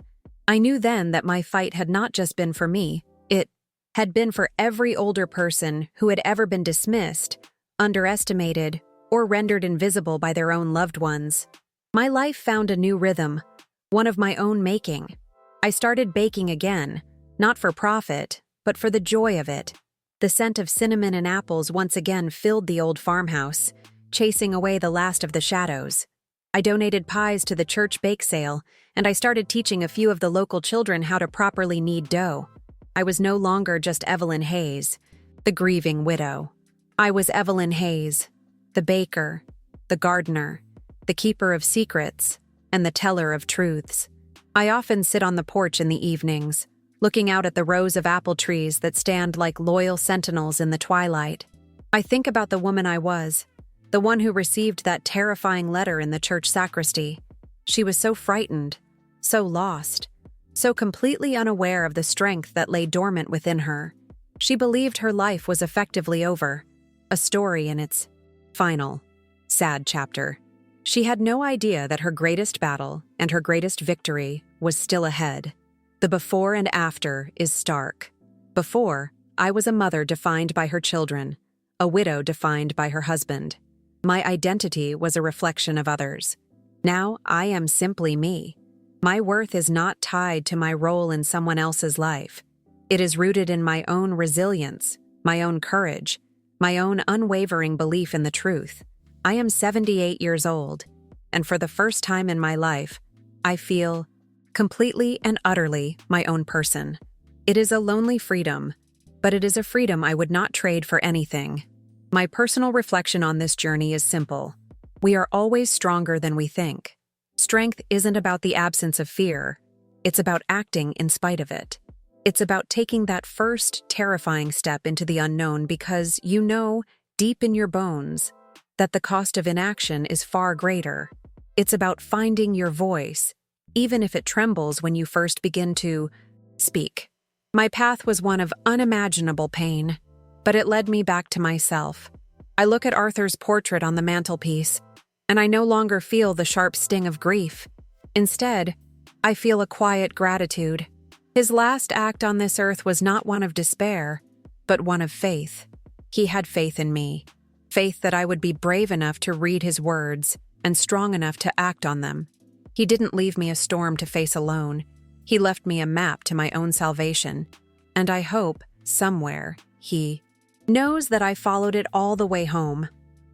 I knew then that my fight had not just been for me, it had been for every older person who had ever been dismissed, underestimated, or rendered invisible by their own loved ones. My life found a new rhythm, one of my own making. I started baking again, not for profit, but for the joy of it. The scent of cinnamon and apples once again filled the old farmhouse, chasing away the last of the shadows. I donated pies to the church bake sale, and I started teaching a few of the local children how to properly knead dough. I was no longer just Evelyn Hayes, the grieving widow. I was Evelyn Hayes, the baker, the gardener, the keeper of secrets, and the teller of truths. I often sit on the porch in the evenings, looking out at the rows of apple trees that stand like loyal sentinels in the twilight. I think about the woman I was, the one who received that terrifying letter in the church sacristy. She was so frightened, so lost, so completely unaware of the strength that lay dormant within her. She believed her life was effectively over, a story in its final, sad chapter. She had no idea that her greatest battle and her greatest victory was still ahead. The before and after is stark. Before, I was a mother defined by her children, a widow defined by her husband. My identity was a reflection of others. Now I am simply me. My worth is not tied to my role in someone else's life. It is rooted in my own resilience, my own courage, my own unwavering belief in the truth. I am 78 years old, and for the first time in my life, I feel completely and utterly my own person. It is a lonely freedom, but it is a freedom I would not trade for anything. My personal reflection on this journey is simple. We are always stronger than we think. Strength isn't about the absence of fear. It's about acting in spite of it. It's about taking that first terrifying step into the unknown because you know, deep in your bones, that the cost of inaction is far greater. It's about finding your voice, even if it trembles when you first begin to speak. My path was one of unimaginable pain, but it led me back to myself. I look at Arthur's portrait on the mantelpiece, and I no longer feel the sharp sting of grief. Instead, I feel a quiet gratitude. His last act on this earth was not one of despair, but one of faith. He had faith in me, faith that I would be brave enough to read his words and strong enough to act on them. He didn't leave me a storm to face alone. He left me a map to my own salvation, and I hope, somewhere, he knows that I followed it all the way home.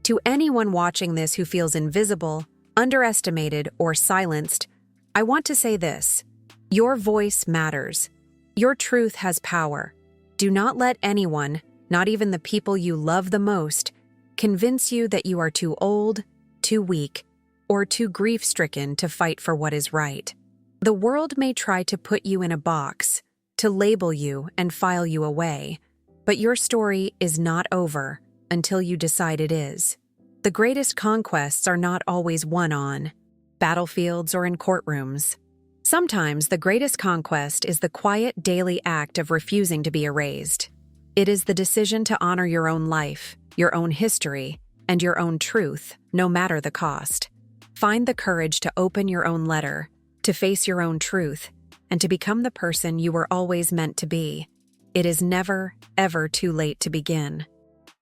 To anyone watching this who feels invisible, underestimated, or silenced, I want to say this. Your voice matters. Your truth has power. Do not let anyone, not even the people you love the most, convince you that you are too old, too weak, or too grief-stricken to fight for what is right. The world may try to put you in a box, to label you and file you away, but your story is not over until you decide it is. The greatest conquests are not always won on battlefields or in courtrooms. Sometimes the greatest conquest is the quiet daily act of refusing to be erased. It is the decision to honor your own life, your own history, and your own truth, no matter the cost. Find the courage to open your own letter, to face your own truth, and to become the person you were always meant to be. It is never, ever too late to begin.